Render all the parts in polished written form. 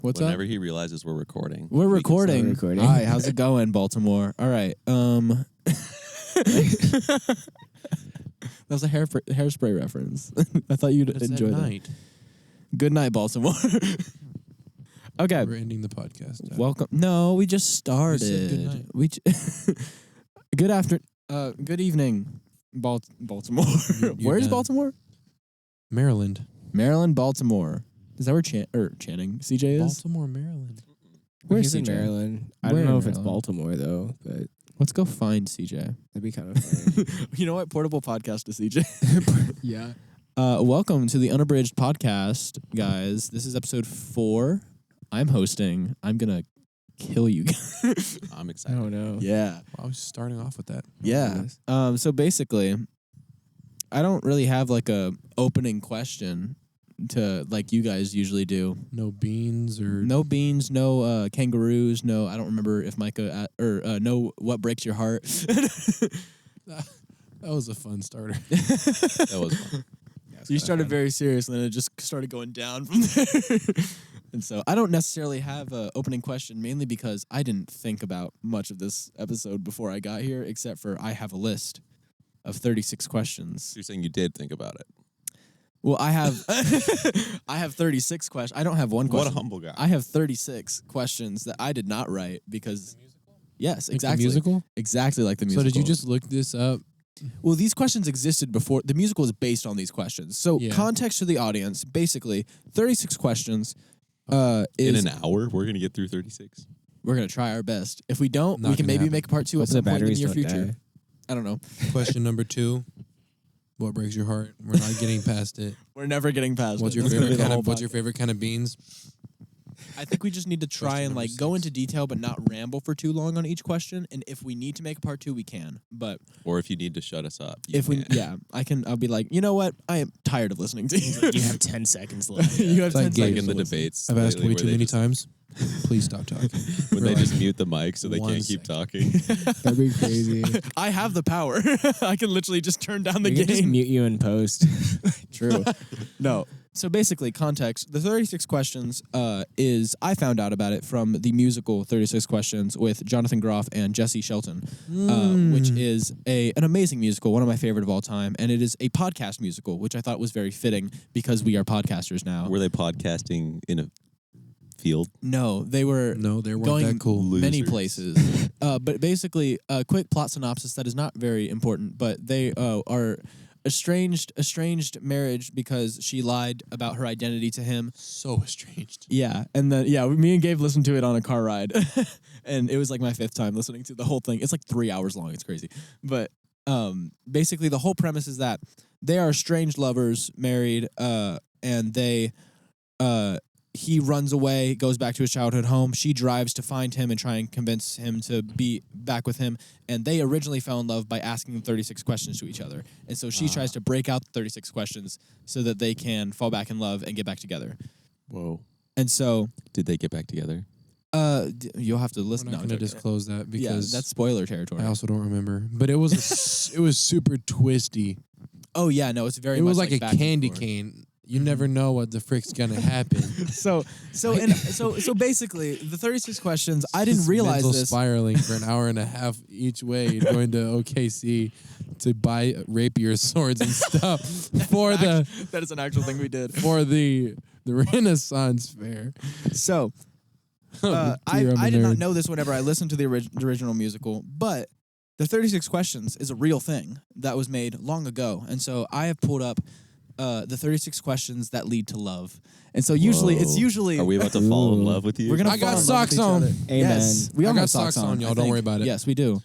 Whenever he realizes we're recording. We're recording. recording. All right, how's it going, Baltimore? All right. That was a hairspray reference. I thought you'd enjoy that. Goodnight Baltimore. Okay. We're ending the podcast. Welcome. No, we just started. We said good night. Good evening, Baltimore. Where's Baltimore? Maryland. Maryland, Baltimore. Is that where Channing CJ is? Baltimore, Maryland. Where's He's CJ? in Maryland. I Where don't know in if it's Maryland? Baltimore though, but Let's go find CJ. that'd be kind of funny. You know what? Portable podcast to CJ. Yeah. Welcome to the Unabridged podcast, guys. This is episode 4. I'm hosting. I'm gonna kill you guys. I'm I excited. don't know. Yeah. I was starting off with that. Yeah. So basically, I don't really have like a opening question to like you guys usually do. No beans or No beans, no kangaroos, no. I don't remember if Micah no what breaks your heart. That was a fun starter. That was fun. You started very serious, and then it just started going down from there. And so I don't necessarily have an opening question, mainly because I didn't think about much of this episode before I got here, except for I have a list of 36 questions. You're saying you did think about it. Well, I have I have 36 questions. I don't have one question. What a humble guy. I have 36 questions that I did not write because yes, Like exactly. the musical? Exactly like the musical. So did you just look this up? Well, these questions existed before. The musical is based on these questions. So Yeah. context to the audience, basically 36 questions In is an hour, we're going to get through 36. we're going to try our best. If we don't, Not we can gonna maybe happen. make a part 2 at Hope some the point in the batteries near don't future. die. I don't know. Question number 2. What breaks your heart? We're not getting past it. We're never getting past What's it. your That's gonna favorite be the kind whole of What's your podcast. favorite kind of beans? I think we just need to try Question and number like go 6. into detail but not ramble for too long on each question, and if we need to make a part 2 we can. But Or if you need to shut us up. I'll be like, "You know what? I am tired of listening to you." You have 10 seconds left. You have It's like 10 gay. Like seconds in the to listen. debates. I've asked lately way where too they many just- times. Please stop talking. When they We're just like, mute the mic so they 1 can't keep second. talking. That'd be crazy. I have the power. I can literally just turn down the We could just gain. mute you in post. True. No. So basically, context. The 36 questions is I found out about it from the musical 36 Questions with Jonathan Groff and Jesse Shelton, which is an amazing musical, one of my favorite of all time, and it is a podcast musical, which I thought was very fitting because we are podcasters now. Were they podcasting in a field? No, they were No, they weren't going that cool. many Losers. places. But basically, a quick plot synopsis that is not very important, but they are estranged marriage because she lied about her identity to him. So estranged. Yeah, and then me and Gabe listened to it on a car ride, and it was like my 5th time listening to the whole thing. It's like 3 hours long. It's crazy, but basically the whole premise is that they are estranged lovers, married, and they he runs away, goes back to his childhood home. She drives to find him and try and convince him to be back with him. And they originally fell in love by asking 36 questions to each other. And so she tries to break out the 36 questions so that they can fall back in love and get back together. Whoa. And so Did they get back together? you'll have to We're listen. not going to disclose that because that's spoiler territory. I also don't remember. But it was it was super twisty. Oh yeah, no, it's very. It much was like a back and candy forth. cane. You never know what the frick's gonna happen. So basically, the 36 questions. I didn't Just realize mental this. spiraling for an hour and a half each way, going to OKC to buy rapier swords and stuff for the That is an actual thing we did. for the Renaissance fair. So Dear, I I'm a did not nerd. know this whenever I listened to the original musical, but the 36 questions is a real thing that was made long ago, and so I have pulled up the 36 questions that lead to love, and so it's usually Are we about to fall in love with you? we're gonna I got fall in love with socks each on. other. Amen. Yes, we all I got have socks on, y'all. I Don't think. worry about it. Yes, we do.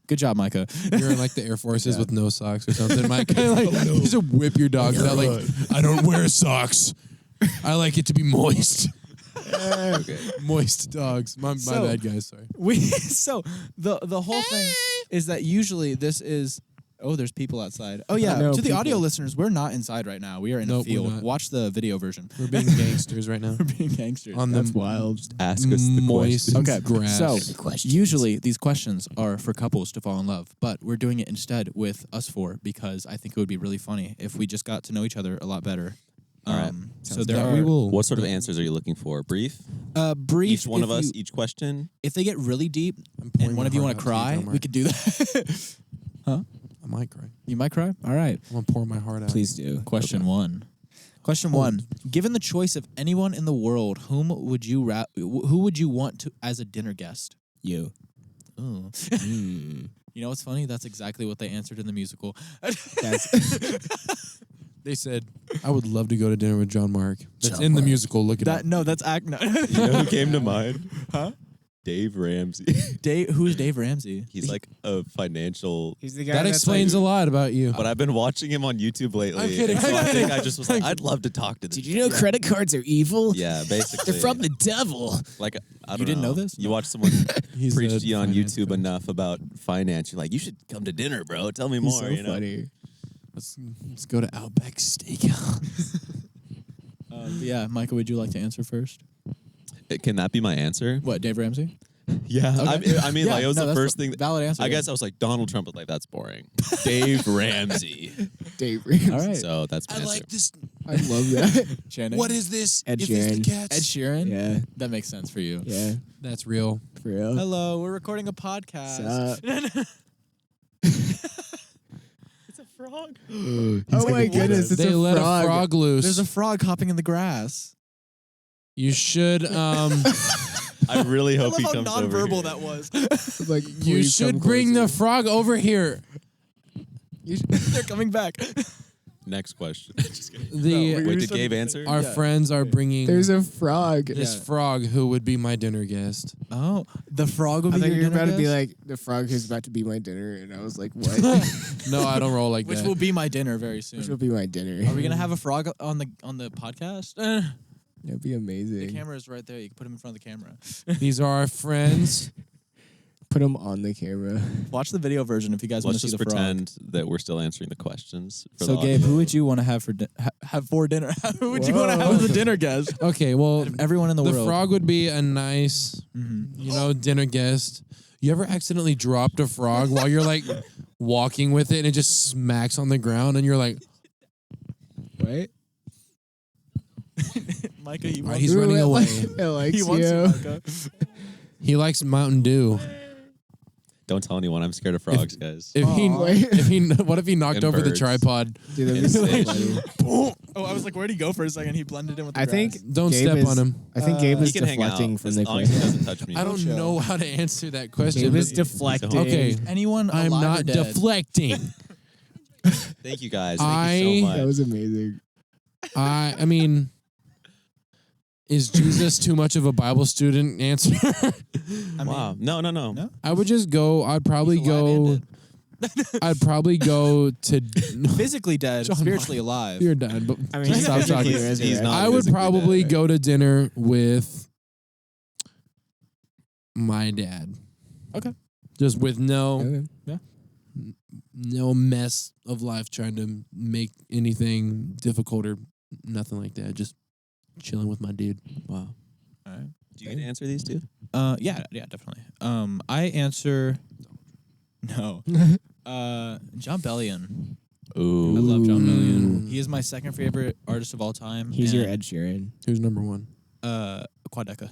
Good job, Micah. You're in like the Air Forces Yeah. with no socks or something. Mike, like, you just whip your dogs out like, I don't wear socks. I like it to be moist. Okay. Moist dogs. My So- bad, guys. Sorry. So the whole thing is that usually this is. Oh, there's people outside. Oh yeah, No, to the audio people. listeners, we're not inside right now. We are in Nope, a we're field. not. Watch the video version. We're being gangsters right now. We're being gangsters. On That's the wild. Ask us the moist questions. Okay, grass. so Questions. usually these questions are for couples to fall in love, but we're doing it instead with us four because I think it would be really funny if we just got to know each other a lot better All right. So there That are we will. What sort of answers are you looking for? Brief? brief. Each one if of us, you- each question? If they get really deep I'm pouring and one my of you heart want to out cry, John we Mark. could do that. I might cry. You might cry. All right. I'm gonna pour my heart out. Please do. Question one. Question one. Given the choice of anyone in the world, who would you want to as a dinner guest? You. Ooh. Mm. You know what's funny? That's exactly what they answered in the musical. They said, "I would love to go to dinner with John Mark." That's John in the Mark. musical. Look at it. That's act. No. You know who came to mind? Huh? Dave Ramsey. Who's Dave Ramsey? He's like a financial. He's the guy That explains a lot about you. But I've been watching him on YouTube lately. I'm kidding, and so I'm I think kidding. I just was like, I'd love to talk to this. Did you know credit cards are evil? Yeah, basically. They're from the devil. Like, I don't You didn't know this? You watch someone He's preach a to you on finance YouTube coach. enough about finance. You're like, you should come to dinner, bro. Tell me He's more. so you know? funny. Let's go to Outback Steakhouse. Yeah, Micah, would you like to answer first? Can that be my answer? What, Dave Ramsey? Yeah. Okay. I mean, Yeah, like, it was no, the that's first the thing. valid answer. I yeah. guess I was like, Donald Trump was like, that's boring. Dave Ramsey. Dave Ramsey. All right. So that's my answer. this. I love that. Shannon? What is this? Ed Is this the Sheeran. Cats? Ed Sheeran? Yeah. That makes sense for you. Yeah. That's real. For real. Hello, we're recording a podcast. It's a frog. Oh like, my what goodness, it's They a let frog. a frog loose. There's a frog hopping in the grass. You should. I really I hope love he how comes over nonverbal here. that was. Like, You please should come bring the closer. frog over here. They're coming back. Next question. Just kidding. The No, we- Wait, did still Gabe need to answer? our Yeah. friends are bringing There's a frog. this Yeah. frog who would be my dinner guest. Oh, the frog will I be thought your you were dinner about to be guest? like the frog who's about to be my dinner, and I was like, what? No, I don't roll like Which that. will be my dinner very soon. Which will be my dinner. Are we gonna have a frog on the podcast? That'd be The amazing. camera is right there. You can put him in front of the camera. These are our friends. Put him on the camera. Watch the video version if you guys want Let's to see just the frog. pretend that we're still answering the questions. For So, the Gabe, audience. who would you want to have for have for dinner? Who would you want to have as a dinner guest? Okay, well, Out of everyone in the, the world. frog would be a nice, dinner guest. You ever accidentally dropped a frog while you're like walking with it and it just smacks on the ground and you're like, What? Micah, he all right, wants he's Ooh, running I away. Like, I likes he wants you, you. Micah. He likes Mountain Dew. Don't tell anyone. I'm scared of frogs, guys. If he, Aw. what if he knocked And over the birds. tripod? Dude, that'd be so Insane. funny. Oh, I was like, where'd he go for a second? He blended in with the I grass. think Don't Gabe step is- on him. I think Gabe He is can hang out deflecting from as the long as he question. doesn't touch me. I don't chill. know how to answer that question. Gabe is He's deflecting. Okay. anyone I'm alive or not dead? deflecting. Thank you guys. Thank you so much. That was amazing. I mean, is Jesus too much of a Bible student answer? I Wow. mean, No. No? I would just go. I'd probably he's alive and go. dead. I'd probably go to. Physically dead, John spiritually alive. You're done. But I mean, stop talking. He's not I would physically probably dead. go to dinner with my dad. Okay. Just with no Okay. mess of life trying to make anything difficult or nothing like that. Just chilling with my dude. Wow. All right. Do you get to answer these two? Yeah, definitely. I answer no. John Bellion. Ooh. I love John Bellion. Ooh. He is my second favorite artist of all time. He's your and, Ed Sheeran. Who's number one? Quadeca.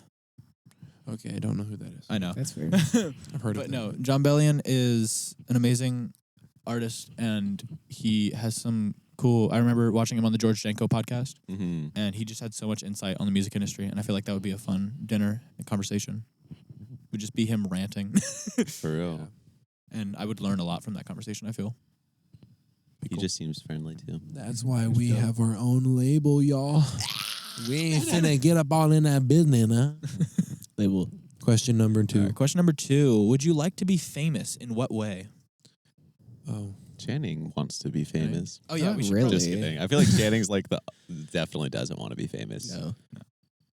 Okay, I don't know who that is. I know. That's fair. I've heard But of no, that. John Bellion is an amazing artist, and he has some cool. I remember watching him on the George Janko podcast, Mm-hmm. and he just had so much insight on the music industry, and I feel like that would be a fun dinner and conversation. Would just be him ranting, For real. and I would learn a lot from that conversation. I feel. He just seems friendly too. That's why we have our own label, y'all. We ain't finna get up all in that business, huh? Label. Question number 2. All right, question number 2: would you like to be famous? In what way? Oh. Channing wants to be famous. Oh yeah, Not we should really. Just kidding. I feel like Channing's like definitely doesn't want to be famous. No.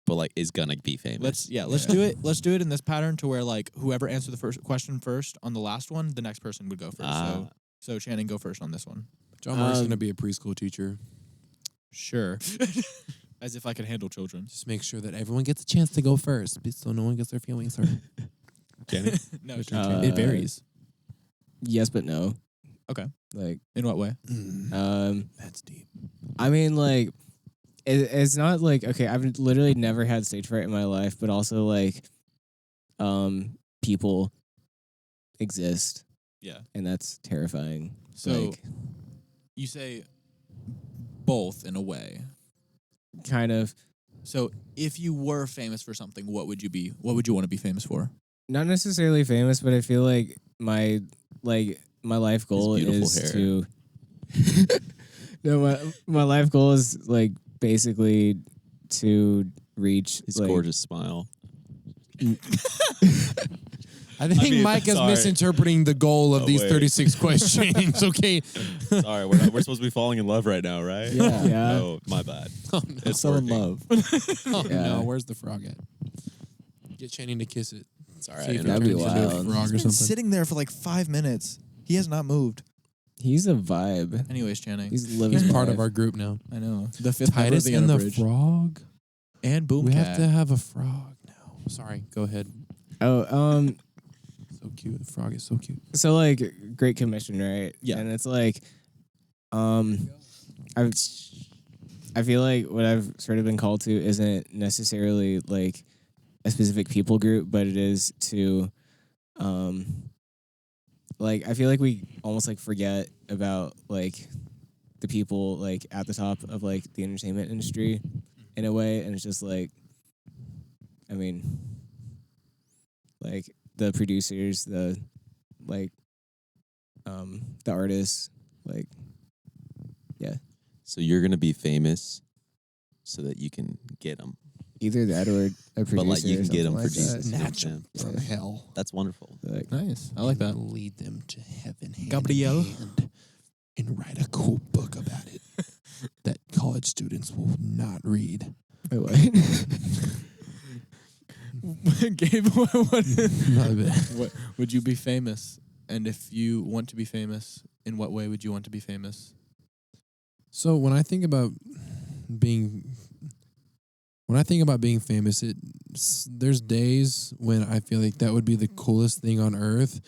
But like is gonna be famous. Let's do it. Let's do it in this pattern to where like whoever answered the first question first on the last one, the next person would go first. So Channing, go first on this one. John Mark's gonna be a preschool teacher. Sure. As if I could handle children. Just make sure that everyone gets a chance to go first, so no one gets their feelings hurt. Channing? No, Uh, it varies. Yes, but no. Okay. Like, In what way? um, That's deep. I mean, like, it's not like okay. I've literally never had stage fright in my life, but also like, people exist, Yeah. and that's terrifying. So like, you say both in a way. kind of So if you were famous for something, what would you be? What would you want to be famous for? not necessarily famous, but I feel like my life goal beautiful is hair. to. No, my life goal is like basically to reach His like, gorgeous smile. I think mean, Mike is sorry. misinterpreting the goal of Oh, these wait. 36 questions. Okay. Sorry, we're supposed to be falling in love right now, right? Yeah. No, my bad. Oh, no. It's So in working. love. Oh, Yeah. no. Where's the frog at? Get Channing to kiss it. Sorry, See I if it That'd be turns into a wild. frog or He's been something. sitting there for like 5 minutes. He has not moved. He's a vibe. Anyways, Channing. He's living. He's part life. of our group now. I know. The fifth member of Titus the and the Unabridged. frog. And Boomcat. We have to have a frog now. Sorry. Go ahead. Oh, So cute. The frog is so cute. so like Great Commission, right? Yeah. And it's like, I feel like what I've sort of been called to isn't necessarily like a specific people group, but it is to, like I feel like we almost like forget about like the people like at the top of like the entertainment industry in a way, and it's just like, I mean, like the producers, the like, the artists, like, yeah, So you're gonna be famous, so that you can get them, either that or a producer. but like you or can get them something for like Jesus. that. Snatch Yeah. from hell. That's wonderful. Like, Nice. I like that. Lead them to heaven. hand Gabriel. in hand, and write a cool book about it that college students will not read. wait, what? Gabe, what What? would you be famous? And if you want to be famous, in what way would you want to be famous? So when I think about being famous, there's days when I feel like that would be the coolest thing on earth,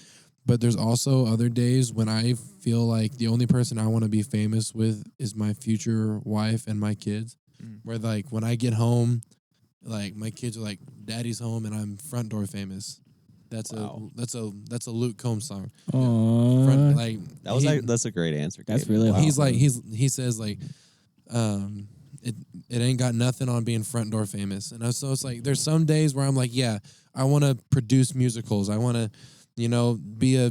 but there's also other days when I feel like the only person I want to be famous with is my future wife and my kids. Where like when I get home, like my kids are like, "Daddy's home," and I'm front door famous. That's Wow. a Luke Combs song. Aww. Front, like That was he- that's a great answer. That's Gabe. really Wow. He's like he says like, it ain't got nothing on being front door famous, and so it's like there's some days where I'm like, yeah, I want to produce musicals, I want to, be a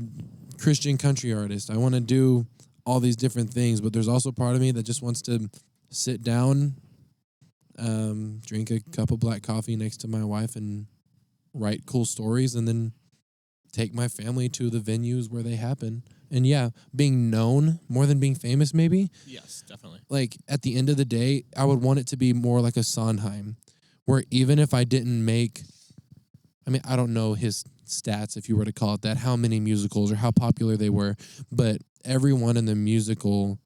Christian country artist, I want to do all these different things, but there's also part of me that just wants to sit down, drink a cup of black coffee next to my wife and write cool stories, and then take my family to the venues where they happen. And yeah, being known more than being famous, maybe. Yes, definitely. Like at the end of the day, I would want it to be more like a Sondheim, where even if I didn't make, I don't know his stats, if you were to call it that, how many musicals or how popular they were, but everyone in the musical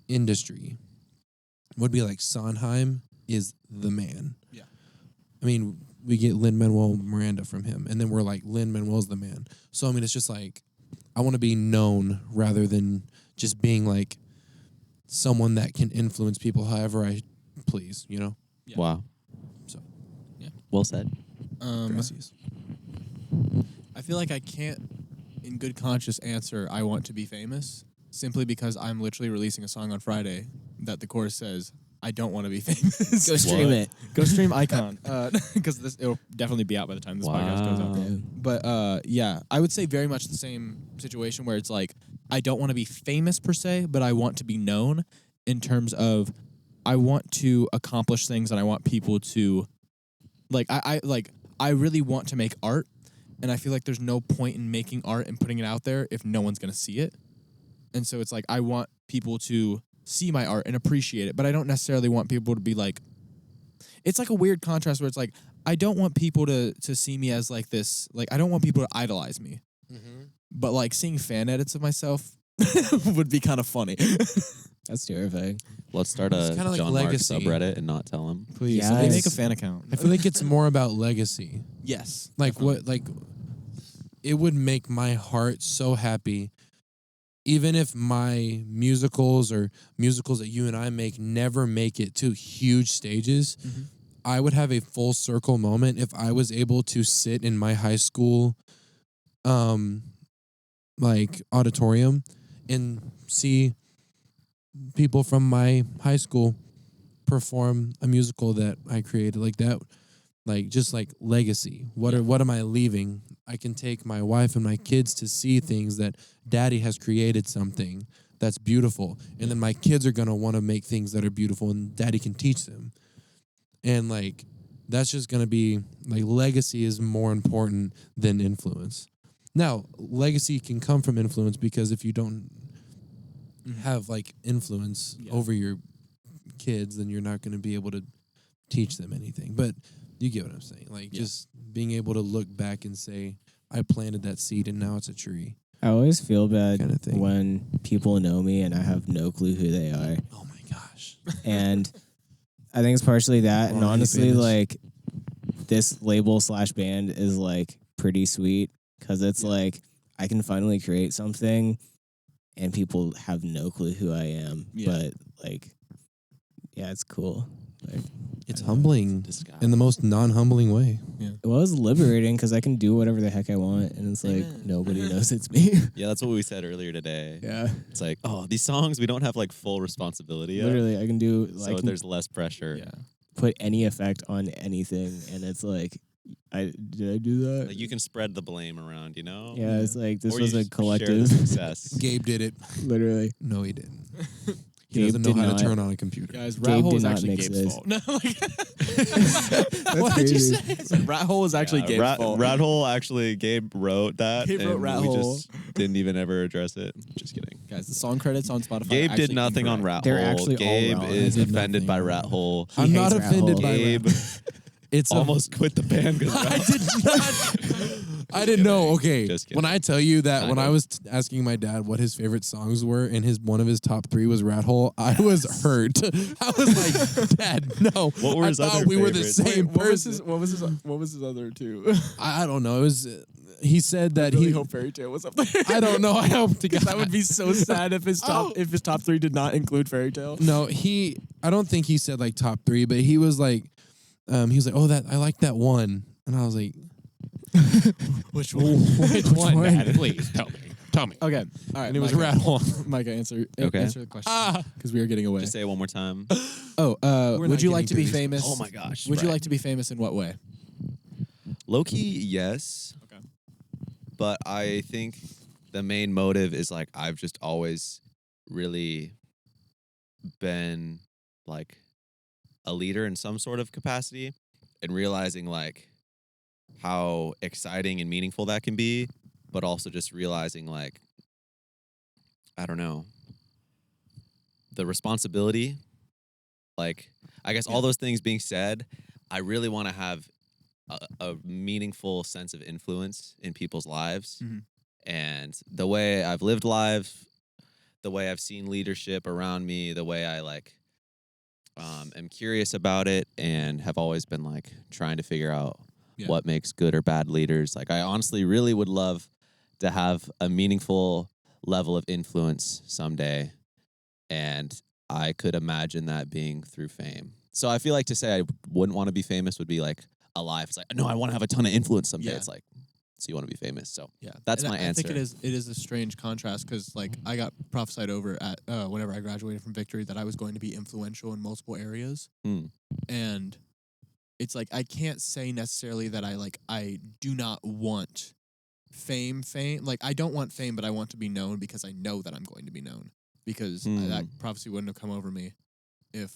industry would be like, Sondheim is the man. Yeah. We get Lin-Manuel Miranda from him, and then we're like, Lin-Manuel's the man. So, it's just like, I want to be known rather than just being like someone that can influence people however I please, Yeah. Wow. So, yeah. Well said. Gracias. I feel like I can't, in good conscience, answer I want to be famous simply because I'm literally releasing a song on Friday that the chorus says I don't want to be famous. Go stream What? it. Go stream Icon because it'll definitely be out by the time this podcast goes out. Wow. Yeah. But yeah, I would say very much the same situation where it's like I don't want to be famous per se, but I want to be known in terms of I want to accomplish things and I want people to like I really want to make art, and I feel like there's no point in making art and putting it out there if no one's going to see it. And so it's like I want people to see my art and appreciate it, but I don't necessarily want people to be like, it's like a weird contrast where it's like I don't want people to see me as like this, like I don't want people to idolize me, but like seeing fan edits of myself would be kind of funny. That's terrifying. Let's start It's a kinda like John Mark legacy. subreddit and not tell him. Please, Yes. somebody make a fan account. I feel like it's more about legacy. Yes, Like definitely. what, like it would make my heart so happy even if my musicals or musicals that you and I make never make it to huge stages, I would have a full circle moment if I was able to sit in my high school like auditorium and see people from my high school perform a musical that I created like that. Like just like legacy. What am I leaving? I can take my wife and my kids to see things that daddy has created something that's beautiful. And then my kids are gonna want to make things that are beautiful and daddy can teach them. And like that's just gonna be like legacy is more important than influence. Now, legacy can come from influence because if you don't have like influence over your kids, then you're not gonna be able to teach them anything. But you get what I'm saying. Like just being able to look back and say, I planted that seed and now it's a tree. I always feel bad Kinda thing. when people know me and I have no clue who they are. Oh my gosh. And I think it's partially that. And Already honestly, famous. like this label / band is like pretty sweet because it's like I can finally create something and people have no clue who I am. Yeah. But like, yeah, it's cool. Like, It's humbling in the most non-humbling way. it was liberating because I can do whatever the heck I want. And it's like, Amen. nobody knows it's me. Yeah, that's what we said earlier today. Yeah. It's like, oh, these songs we don't have like full responsibility of. Literally, I can do, So I can there's less pressure. Yeah. put any effect on anything. And it's like, did I do that? Like you can spread the blame around, you know? Yeah, it's like this Or was you a just share collective. the success. Gabe did it. Literally. No, he didn't. He Gabe doesn't know did how not. to turn on a computer. Guys, Gabe Rat Hole did is not actually mix Gabe's this. fault. No, like, That's what did you crazy. say? I said Rat Hole is actually Gabe's fault. Rat Hole actually, Gabe wrote that. Gabe and wrote Rat we Hole. just didn't even ever address it. Just kidding. Guys, the song credits on Spotify. Gabe are did actually nothing on incorrect. Rat They're Hole. actually all Gabe wrong. is He did offended by nothing. Rat Hole. He I'm not hates Rat offended Hole. by Gabe It's almost quit the band because I did not. I didn't know. Okay, Just kidding. when I tell you that when Kinda. I was asking my dad what his favorite songs were, and one of his top 3 was Rat Hole, I was hurt. I was like, Dad, no. What were I his thought other we were the favorites? same What was person. his? What was his other two? I don't know. It was. He said that really he. hope Fairy Tale was up there. I don't know. I hope to God. That would be so sad if his top 3 did not include Fairy Tale. No, I don't think he said like top 3, but he was like, oh, that I like that one, and I was like, Which one? which one? Dad? Please tell me. Okay, all right. And it was Micah. Rat Hole. Micah, answer Okay. the question because we are getting away. Just say it one more time. Oh, We're would not you like getting to be through these famous? Oh my gosh. Would you right. like to be famous in what way? Low-key, yes. Okay. But I think the main motive is like I've just always really been like a leader in some sort of capacity and realizing like how exciting and meaningful that can be, but also just realizing like, I don't know, the responsibility. Like, I guess all those things being said, I really want to have a meaningful sense of influence in people's lives. Mhm. And the way I've lived life, the way I've seen leadership around me, the way I like am curious about it and have always been like trying to figure out what makes good or bad leaders. Like I honestly really would love to have a meaningful level of influence someday. And I could imagine that being through fame. So I feel like to say I wouldn't want to be famous would be like a lie. It's like, no, I want to have a ton of influence someday. Yeah. It's like, so you want to be famous. So Yeah, That's And my I think answer. it is a strange contrast because like I got prophesied over at whenever I graduated from Victory that I was going to be influential in multiple areas, Hmm. and it's like I can't say necessarily that I do not want fame. Like I don't want fame, but I want to be known because I know that I'm going to be known because that prophecy wouldn't have come over me if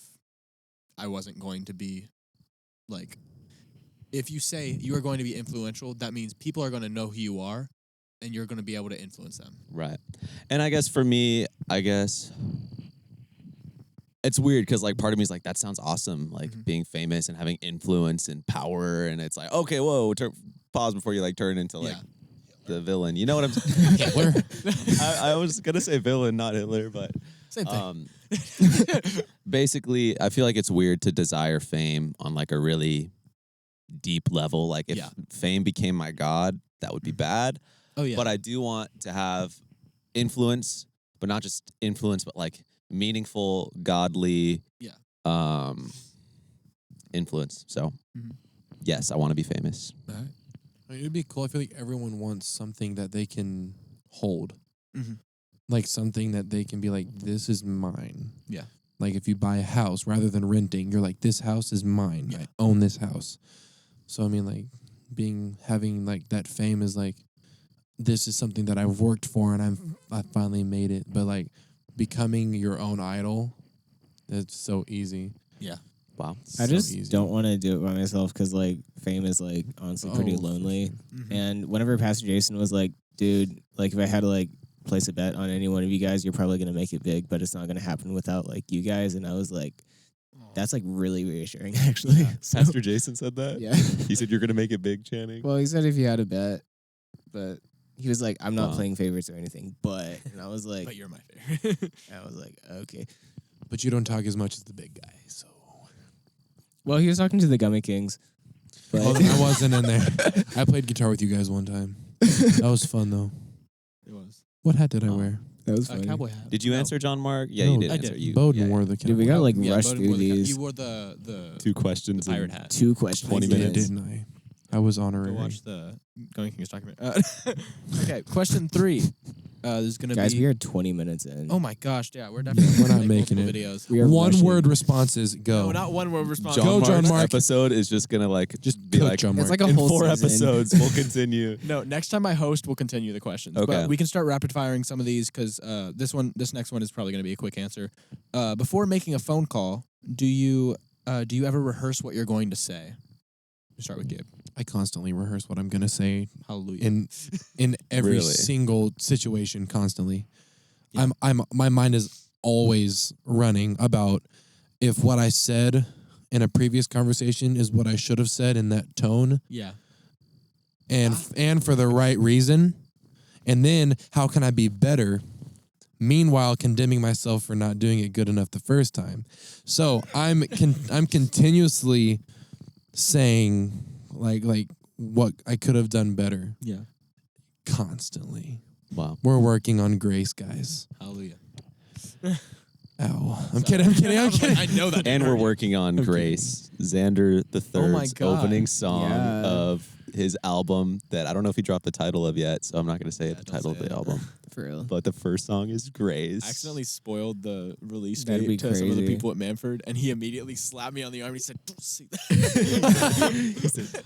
I wasn't going to be like. If you say you are going to be influential, that means people are going to know who you are, and you're going to be able to influence them. Right. And I guess for me, it's weird because like part of me is like, that sounds awesome. Like being famous and having influence and power. And it's like, okay, whoa, pause before you like turn into like the villain. You know what I'm saying? Hitler. I was going to say villain, not Hitler, but Same thing. basically I feel like it's weird to desire fame on like a really deep level. Like if fame became my god, that would be bad. Oh yeah. But I do want to have influence but not just influence, but like meaningful, godly, influence. So, yes, I want to be famous. All right. I mean, it'd be cool. I feel like everyone wants something that they can hold. Like something that they can be like, this is mine. Yeah. Like if you buy a house rather than renting, you're like, this house is mine. Yeah. I own this house. So I mean, like having like that fame is like, this is something that I've worked for and I finally made it. But like becoming your own idol, that's so easy. Yeah. Wow. I So just easy. don't want to do it by myself because like fame is like honestly pretty lonely. And whenever Pastor Jason was like, dude, like if I had to like place a bet on any one of you guys, you're probably gonna make it big, but it's not gonna happen without like you guys. And I was like, that's like really reassuring actually. So, Pastor Jason said that? yeah. He said you're going to make it big, Channing? Well, he said if you had a bet, but he was like, I'm not Wow. playing favorites or anything, but and I was like, But you're my favorite. I was like, okay. But you don't talk as much as the big guy, so. Well, he was talking to the Gummy Kings. But Well, I wasn't in there. I played guitar with you guys one time. That was fun though. It was. What hat did I Oh. wear? that was A funny. cowboy hat. Did you No. answer, John Mark? Yeah, No, you did I answer. did. You, Bowden yeah, wore the Dude, we gotta like Yeah, rush Bowden through wore the cap. these. You wore the 2 questions. pirate in hat. 2 questions. 20 Yeah, minutes. didn't I? I was honorary. Go watch the Going Kings document. Okay, question 3. This is gonna Guys, be. we are 20 minutes in. Oh my gosh! Yeah, we're definitely We're not make making multiple it. videos. We are One rushing. word responses, go. No, not one word response. John Go, John Mark's Mark. episode is just going to like Just be cook, like, John It's Mark. like a in whole 4 season. episodes, we'll continue. No, next time I host, we'll continue the questions. Okay. But we can start rapid firing some of these because this next one is probably going to be a quick answer. Before making a phone call, do you ever rehearse what you're going to say? We'll start with Gabe. I constantly rehearse what I'm gonna say Hallelujah. in every Really? single situation constantly. Yeah. My mind is always running about if what I said in a previous conversation is what I should have said in that tone Yeah. and for the right reason. And then how can I be better? Meanwhile, condemning myself for not doing it good enough the first time. So I'm continuously saying like what I could have done better Yeah. constantly. Wow. We're working on grace, guys. Hallelujah. Ow. I'm kidding. I know that. And we're working on Grace, Xander the Oh my Third's God. opening song Yeah. of his album that I don't know if he dropped the title of yet, so I'm not going to say Yeah, the don't title of say the it. album. For real. But the first song is Grace. I accidentally spoiled the release That'd date be to some of the crazy. people at Manford, and he immediately slapped me on the arm. And he said, "Don't say that." He said,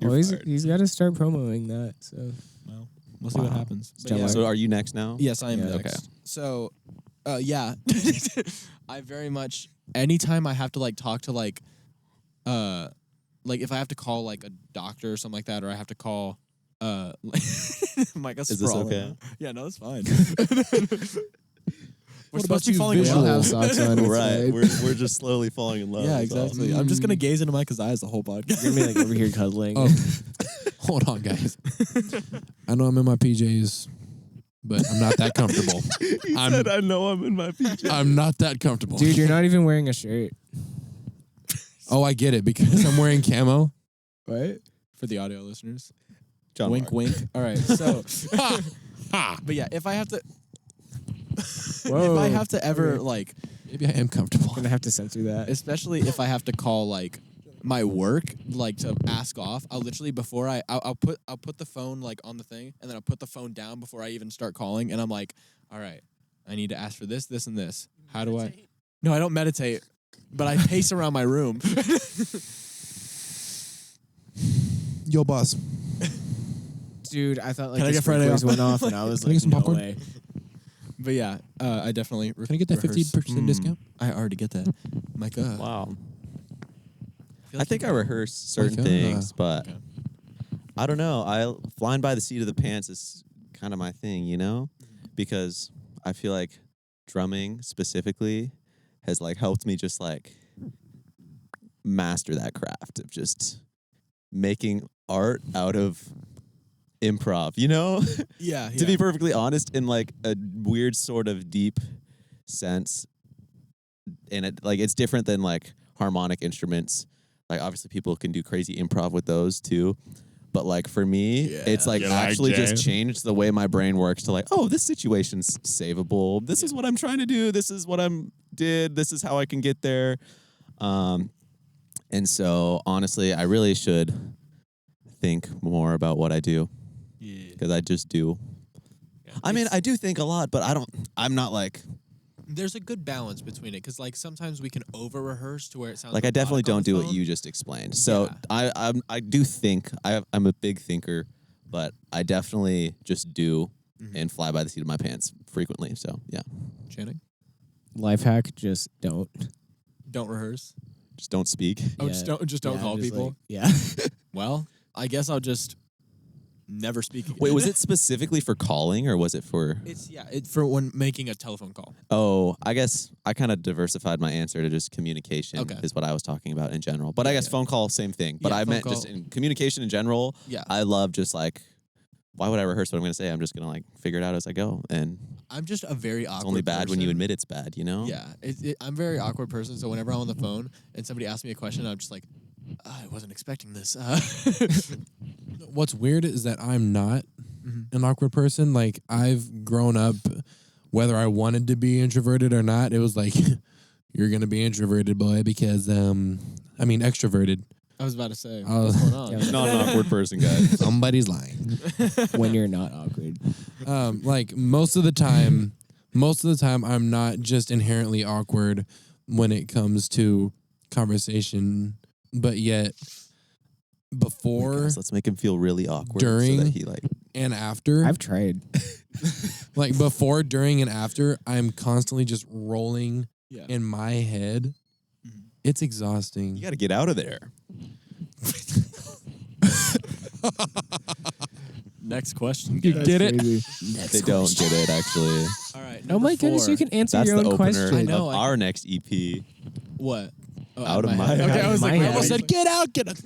Well, he's got to start promoting that. So "Well, we'll see what Wow. happens." But John yeah. Mark. So are you next now? Yes, I am Yeah. next. Okay. So, yeah, I very much. Anytime I have to like talk to like if I have to call like a doctor or something like that, or I have to call Micah Is this sprawling okay? out. Yeah, no, that's fine. We're What supposed about to be you falling in we all love. have socks on. It's Right. fine. We're just slowly falling in love. Yeah, is all. exactly. I'm just gonna gaze into Micah's eyes the whole podcast. You're gonna be like over here cuddling. Oh, hold on, guys. I know I'm in my PJs, but I'm not that comfortable. He said, I know I'm in my PJ. I'm not that comfortable. Dude, you're not even wearing a shirt. Oh, I get it because I'm wearing camo. What? For the audio listeners, John wink, Mark. wink. All right, so, Ha! but yeah, if I have to, Whoa. if I have to ever Okay. like, Maybe I am comfortable. I'm gonna have to censor that. especially if I have to call like my work like to ask off, I'll literally before I'll put the phone like on the thing, and then I'll put the phone down before I even start calling, and I'm like, all right, I need to ask for this, this, and this. How do I? No, I don't meditate, but I pace around my room. Yo, boss. Dude, I thought like Can I the get Friday sprinklers off? went off, and I was Can I like, get some no popcorn? way. But yeah, I definitely. Can I get that 15% discount? I already get that. Micah. Wow. feel I like think you I know. rehearse certain Okay. things, but Okay. I don't know. Flying by the seat of the pants is kind of my thing, you know? Because I feel like drumming specifically has like helped me just like master that craft of just making art out of improv, you know? Yeah. To be perfectly honest, in like a weird sort of deep sense, and it like it's different than like harmonic instruments. Like obviously people can do crazy improv with those too, But like for me, it's like You like actually just Jay? changed the way my brain works to like, oh, this situation's savable. This is what I'm trying to do. This is what did. This is how I can get there. And so honestly, I really should think more about what I do. Yeah. Because I just do. I mean, I do think a lot, but I'm not like There's a good balance between it because like sometimes we can over rehearse to where it sounds I definitely robotic on don't the do what phone. you just explained. So Yeah. I do think I'm a big thinker, but I definitely just do and fly by the seat of my pants frequently. So yeah, Channing, Life hack: just don't. don't rehearse. just don't speak. Oh, Yeah. just don't Yeah, call just people. like- yeah. Well, I guess I'll just never speak again. Wait, was it specifically for calling or was it for? It's for when making a telephone call. Oh, I guess I kind of diversified my answer to just communication Okay. is what I was talking about in general. But I guess phone call, same thing. But Yeah, I phone meant just call. in communication in general. Yeah. I love just like, why would I rehearse what I'm going to say? I'm just going to like figure it out as I go. And I'm just a very awkward it's only bad when you person. admit it's bad, you know? Yeah, I'm a very awkward person. So whenever I'm on the phone and somebody asks me a question, I'm just like, I wasn't expecting this. What's weird is that I'm not an awkward person. Like I've grown up, whether I wanted to be introverted or not, it was like you're gonna be introverted, boy, because I mean extroverted. I was about to say, Oh. what's going on? Yeah. Not an awkward person, guys. Somebody's lying. When you're not awkward. Like most of the time, I'm not just inherently awkward when it comes to conversation, but yet before, Guys, let's make him feel really awkward. During- so that he like and after, I've tried. like before, during, and after, I'm constantly just rolling Yeah. in my head. It's exhausting. you got to get out of there. Next question. You guys. get it? They don't get it actually. All right. Oh my goodness, you can answer That's your the own opener question. I know, of I- our next EP. What? Oh, Out of my head. head. Okay, I was My like, I head. almost said, Get out, get out.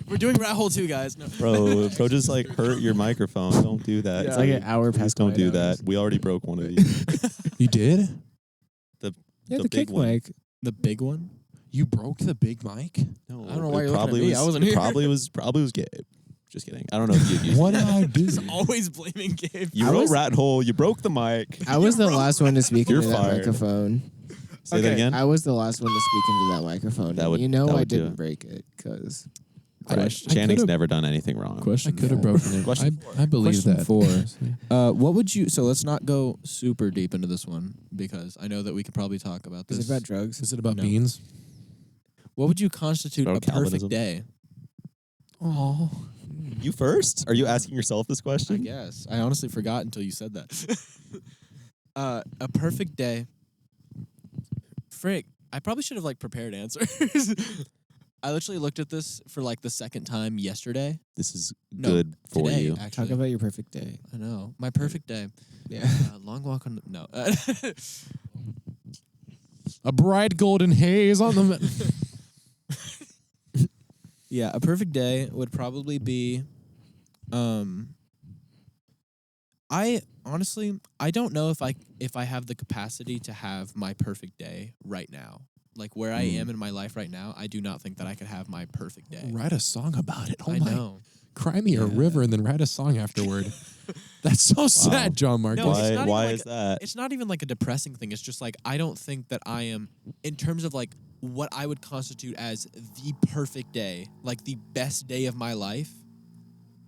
we're doing Rat Hole 2, guys. No. Bro, just like hurt your microphone. Don't do that. It's like an hour Please past. don't do quiet that. hours. We already broke one of these. You did? Yeah, The the big kick one. mic. The big one? You broke the big mic? No, I don't know why it you're looking at probably me. was, I wasn't it here. Probably was Gabe. Just kidding. I don't know if you. What did I do? Always blaming Gabe. You I wrote was- rat hole. You broke the mic. I was the last one to speak You're into that fired. microphone. Say that Okay, again. I was the last one to speak into that microphone. That would- you know that I would do didn't it. break it because Channing's could've- never done anything wrong. Question. I could have broken it. Question I believe Question that. 4. What would you? So let's not go super deep into this one because I know that we could probably talk about this. is it about drugs? Is it about No. beans? What would you constitute About a perfect Calvinism. day? Oh. You first? Are you asking yourself this I question? guess. I honestly forgot until you said that. A perfect day. Frick, I probably should have like prepared answers. I literally looked at this for like the second time yesterday. This is No, good for today, you. Actually, Talk about your perfect day. I know my perfect day. Yeah. Long walk on. No. A bright golden haze on the. Yeah, a perfect day would probably be I honestly I don't know if I have the capacity to have my perfect day right now. Like where I am in my life right now, I do not think that I could have my perfect day. Write a song about it. Oh I my. know. Cry me a river and then write a song afterward. That's so sad, John Marcus. No, it's not Why even is like that? It's not even like a depressing thing. It's just like I don't think that I am in terms of like what I would constitute as the perfect day, like the best day of my life.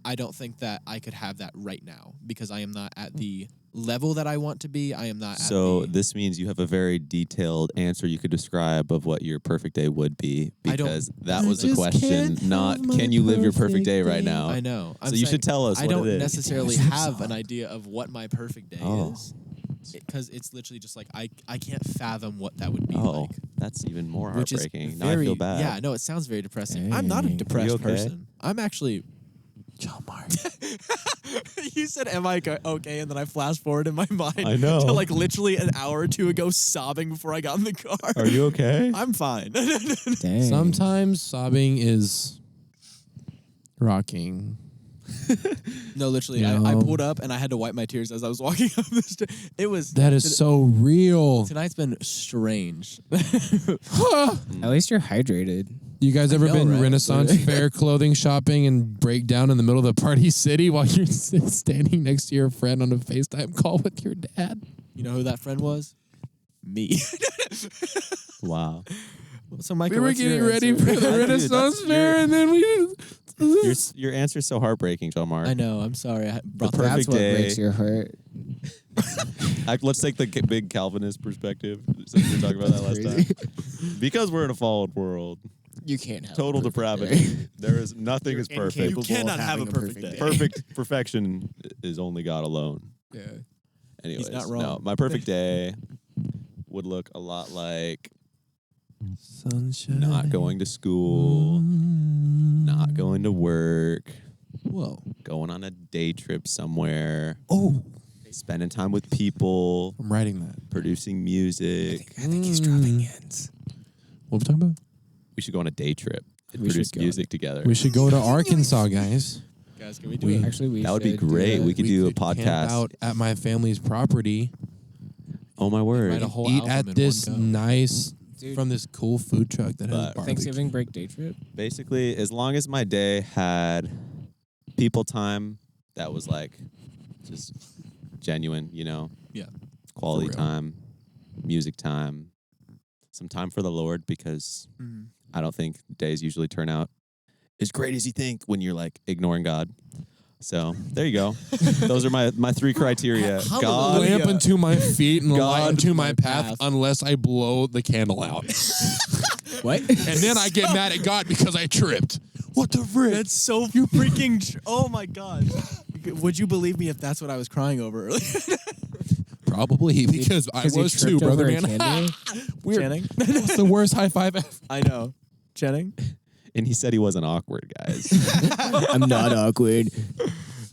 I don't think that I could have that right now because I am not at the level that I want to be. I am not So at the this means you have a very detailed answer you could describe of what your perfect day would be I don't- because that I was the just question, can't not have my can you live your perfect perfect day right day. now. I know. I'm So you saying should tell us I what don't it is. necessarily It's a have song. an idea of what my perfect day Oh. is. Because it's literally just like I can't fathom what that would be Oh, like. that's even more Which is heartbreaking. Now I very feel bad. yeah. No, it sounds very depressing. I'm not a Dang. depressed okay? person. I'm actually. John Mark. You said, "Am I okay?" And then I flash forward in my mind I know. to like literally an hour or two ago, sobbing before I got in the car. Are you okay? I'm fine. Dang. Sometimes sobbing is rocking. No, literally, No. I pulled up and I had to wipe my tears as I was walking up the stairs. It was That is so real. tonight's been strange. At least you're hydrated. You guys ever know, been right? Renaissance fair clothing shopping and break down in the middle of the party city while you're standing next to your friend on a FaceTime call with your dad? You know who that friend was? Me. Wow. So, Michael, We were what's your getting ready answer? for the Renaissance fair, and then we. Your answer's so heartbreaking, John Mark. I know. I'm sorry. I brought The that. That's perfect what day. breaks your heart. Let's take the big Calvinist perspective, since we were talking about that last time. Because we're in a fallen world, You can't have total a perfect depravity. day. There is nothing You're is perfect. incapable of cannot have having a perfect day. Perfect perfection is only God alone. Yeah. Anyways, not wrong. no, my perfect day would look a lot like Sunshine. not going to school, not going to work, Whoa. going on a day trip somewhere, Oh, spending time with people, I'm writing that. producing music. I think he's dropping hints. What are we talking about? We should go on a day trip and We should produce go on music together. We should go to Arkansas, guys. Guys, can we do it? Actually, we That would be should do great. that. We could do a camp podcast. out at my family's property. Oh my Write word. a whole Eat album at in this one go. nice Dude. from this cool food truck that has But barbecue. Thanksgiving break day trip. Basically, as long as my day had people time that was like just genuine, Yeah. quality For real. time, music time, some time for the Lord, because Mhm. I don't think days usually turn out as great as you think when you're like ignoring God. So there you go. Those are my three criteria. Hallelujah. God, Lamp unto my feet and light God unto my my path, path. unless I blow the candle out. What? And then I get mad at God because I tripped. What the frick? That's so freaking. Oh my god. Would you believe me if that's what I was crying over earlier? Probably because I you was tripped too, brother over a man. candle? Weird. Channing? That's the worst high five ever. I know. Channing? and he said he wasn't awkward, guys. I'm not awkward.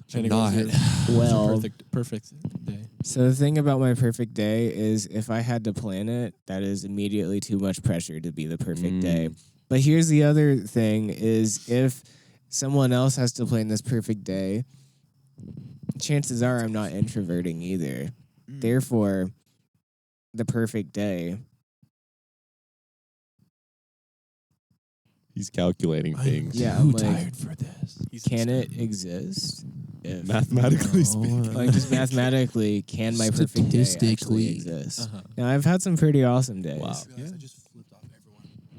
Channing Not. was your Well, perfect day. so the thing about my perfect day is if I had to plan it, that is immediately too much pressure to be the perfect day. But here's the other thing is if someone else has to plan this perfect day, chances are I'm not introverting either. Therefore, the perfect day. He's calculating things. Yeah, too I'm like, tired for this. Can it exist? If, Mathematically speaking. like just mathematically, can my perfect day actually Statistically. exist? Uh-huh. Now I've had some pretty awesome days. Wow. Yeah. I just flipped off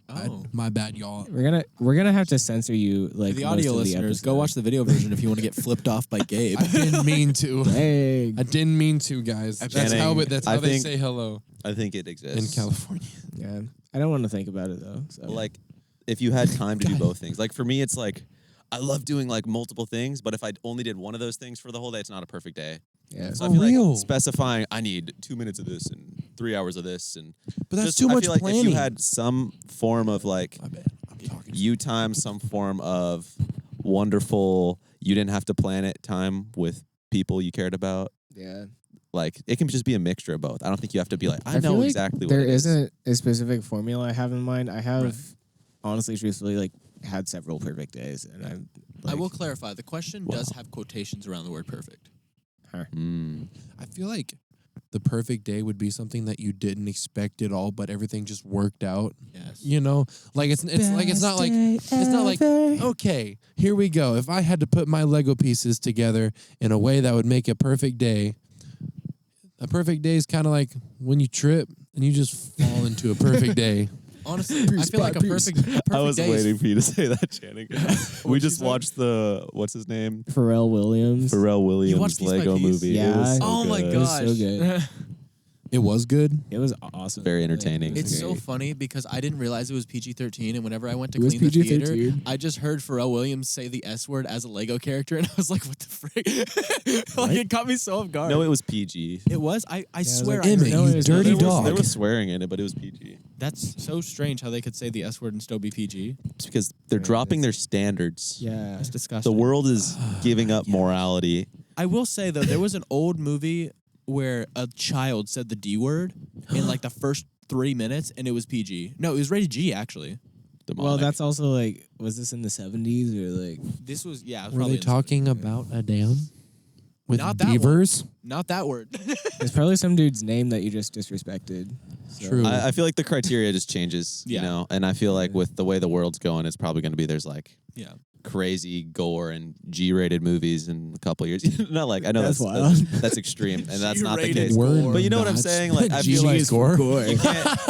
everyone. Oh. My bad, y'all. We're gonna have to censor you like For the most audio of the listeners, go episode. watch the video version if you want to get flipped off by Gabe. I didn't mean to. Hey, I didn't mean to, guys. That's Channing, how. That's I how they think- say hello I think it in exists. California. yeah, I don't want to think about it though. So. Like, if you had time to do both things. Like, for me, it's like, I love doing like multiple things, but if I only did one of those things for the whole day, it's not a perfect day. yeah, So I For feel real. like specifying I need 2 minutes of this and 3 hours of this, and But that's just, too I much feel like planning. if you had some form of like My bad. I'm talking. you time, some form of wonderful, you didn't have to plan it time with people you cared about. yeah. Like, it can just be a mixture of both. I don't think you have to be like, I feel know like exactly what there it is. isn't a specific formula I have in mind. I have, honestly, truthfully, like had several perfect days, and I'm. Like, I will clarify. The question does have quotations around the word perfect. Mm. I feel like the perfect day would be something that you didn't expect at all, but everything just worked out. Yes. You know, like it's not like okay, here we go. If I had to put my Lego pieces together in a way that would make a perfect day, a perfect day is kind of like when you trip and you just fall into a perfect day. Honestly, I feel like a perfect I was day waiting is, for you to say that, Channing. We just watched the, what's his name? Pharrell Williams. Pharrell Williams watched Piece by Lego Piece? movie. It Yeah. was so oh my good. was gosh. so good. It was good. It was awesome. Very Like, entertaining. it was It's so great. funny because I didn't realize it was PG-13, and whenever I went to It was clean the theater, PG-13. I just heard Pharrell Williams say the S word as a Lego character, and I was like, "What the frick?" Like it caught me so off guard. No, it was PG. It was. I was swear. like, I Emmett, heard- no, you it was- dirty There was, dog. there was swearing in it, but it was PG. That's so strange how they could say the S word and still be PG. It's because they're Yeah, dropping it's- their standards. Yeah. That's disgusting. The world is giving up morality. I will say though, there was an old movie where a child said the D word in like the first 3 minutes, and it was PG. No, it was rated G actually. Demonic. Well, that's also like, was this in the 70s or like? This was Were probably they talking about a dam? with Not that one. beavers. Not that word. It's probably some dude's name that you just disrespected. So. True. I feel like the criteria just changes, Yeah. you know, and I feel like with the way the world's going, it's probably going to be there's like Yeah. crazy gore and G-rated movies in a couple of years. Not like I know That's that's wild. that's extreme, and that's not the G-rated case. Word But you know what I'm nuts. saying? Like I feel G like is gore.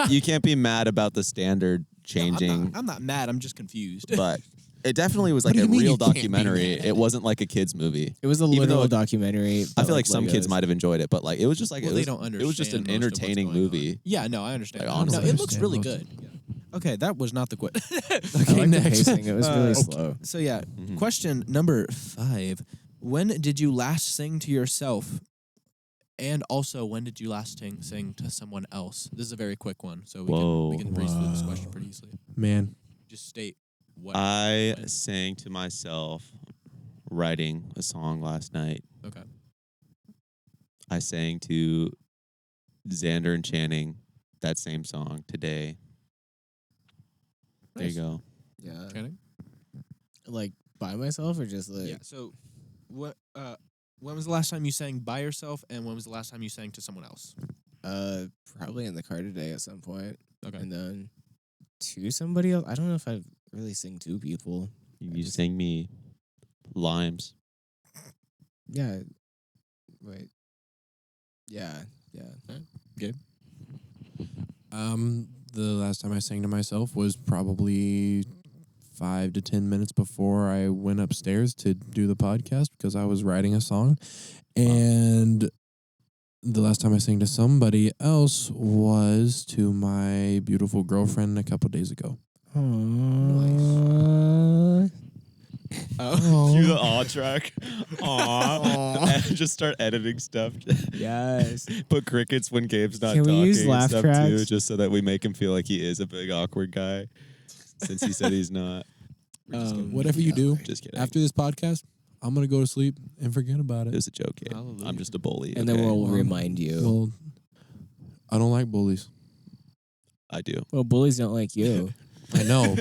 you can't be mad about the standard changing, I'm not mad. I'm just confused. but it definitely was What like do a you mean real you can't be documentary. mad? It wasn't like a kids movie. It was a Even literal though documentary. I but feel like some kids Legos. might have enjoyed it, but like it was just like Well, it they was, don't understand. it was just an most of what's entertaining going on. movie. Yeah, no, I understand. Like, no, honestly. it looks really Understand good. Okay, that was not the question. I Okay, like the next. pacing. It was really Okay. slow. So yeah, Mhm. question number 5. When did you last sing to yourself? And also, when did you last sing to someone else? This is a very quick one, so we can breeze through this question pretty easily. Man, Just state what. I when. sang to myself writing a song last night. Okay. I sang to Xander and Channing that same song today. There you go. Yeah. Channing? Like by myself or just like Yeah. So, what? When was the last time you sang by yourself, and when was the last time you sang to someone else? probably in the car today at some point. Okay. And then to somebody else. I don't know if I've really sing to people. You sang me Limes. Yeah. Wait. Yeah. Yeah. Gabe? the last time I sang to myself was probably 5 to 10 minutes before I went upstairs to do the podcast because I was writing a song. And the last time I sang to somebody else was to my beautiful girlfriend a couple days ago. Cue the aw track. Aw. And just start editing stuff. Yes. Put crickets when Gabe's not Can we talking use and laugh stuff tracks? too, just so that we make him feel like he is a big awkward guy. Since he said he's not. Whatever you do, Just kidding. after this podcast, I'm going to go to sleep and forget about It it. was a joke, Gabe. Hallelujah. I'm just a bully. And okay? then we'll remind you. Well, I don't like bullies. I do. Well, bullies don't like you. I know.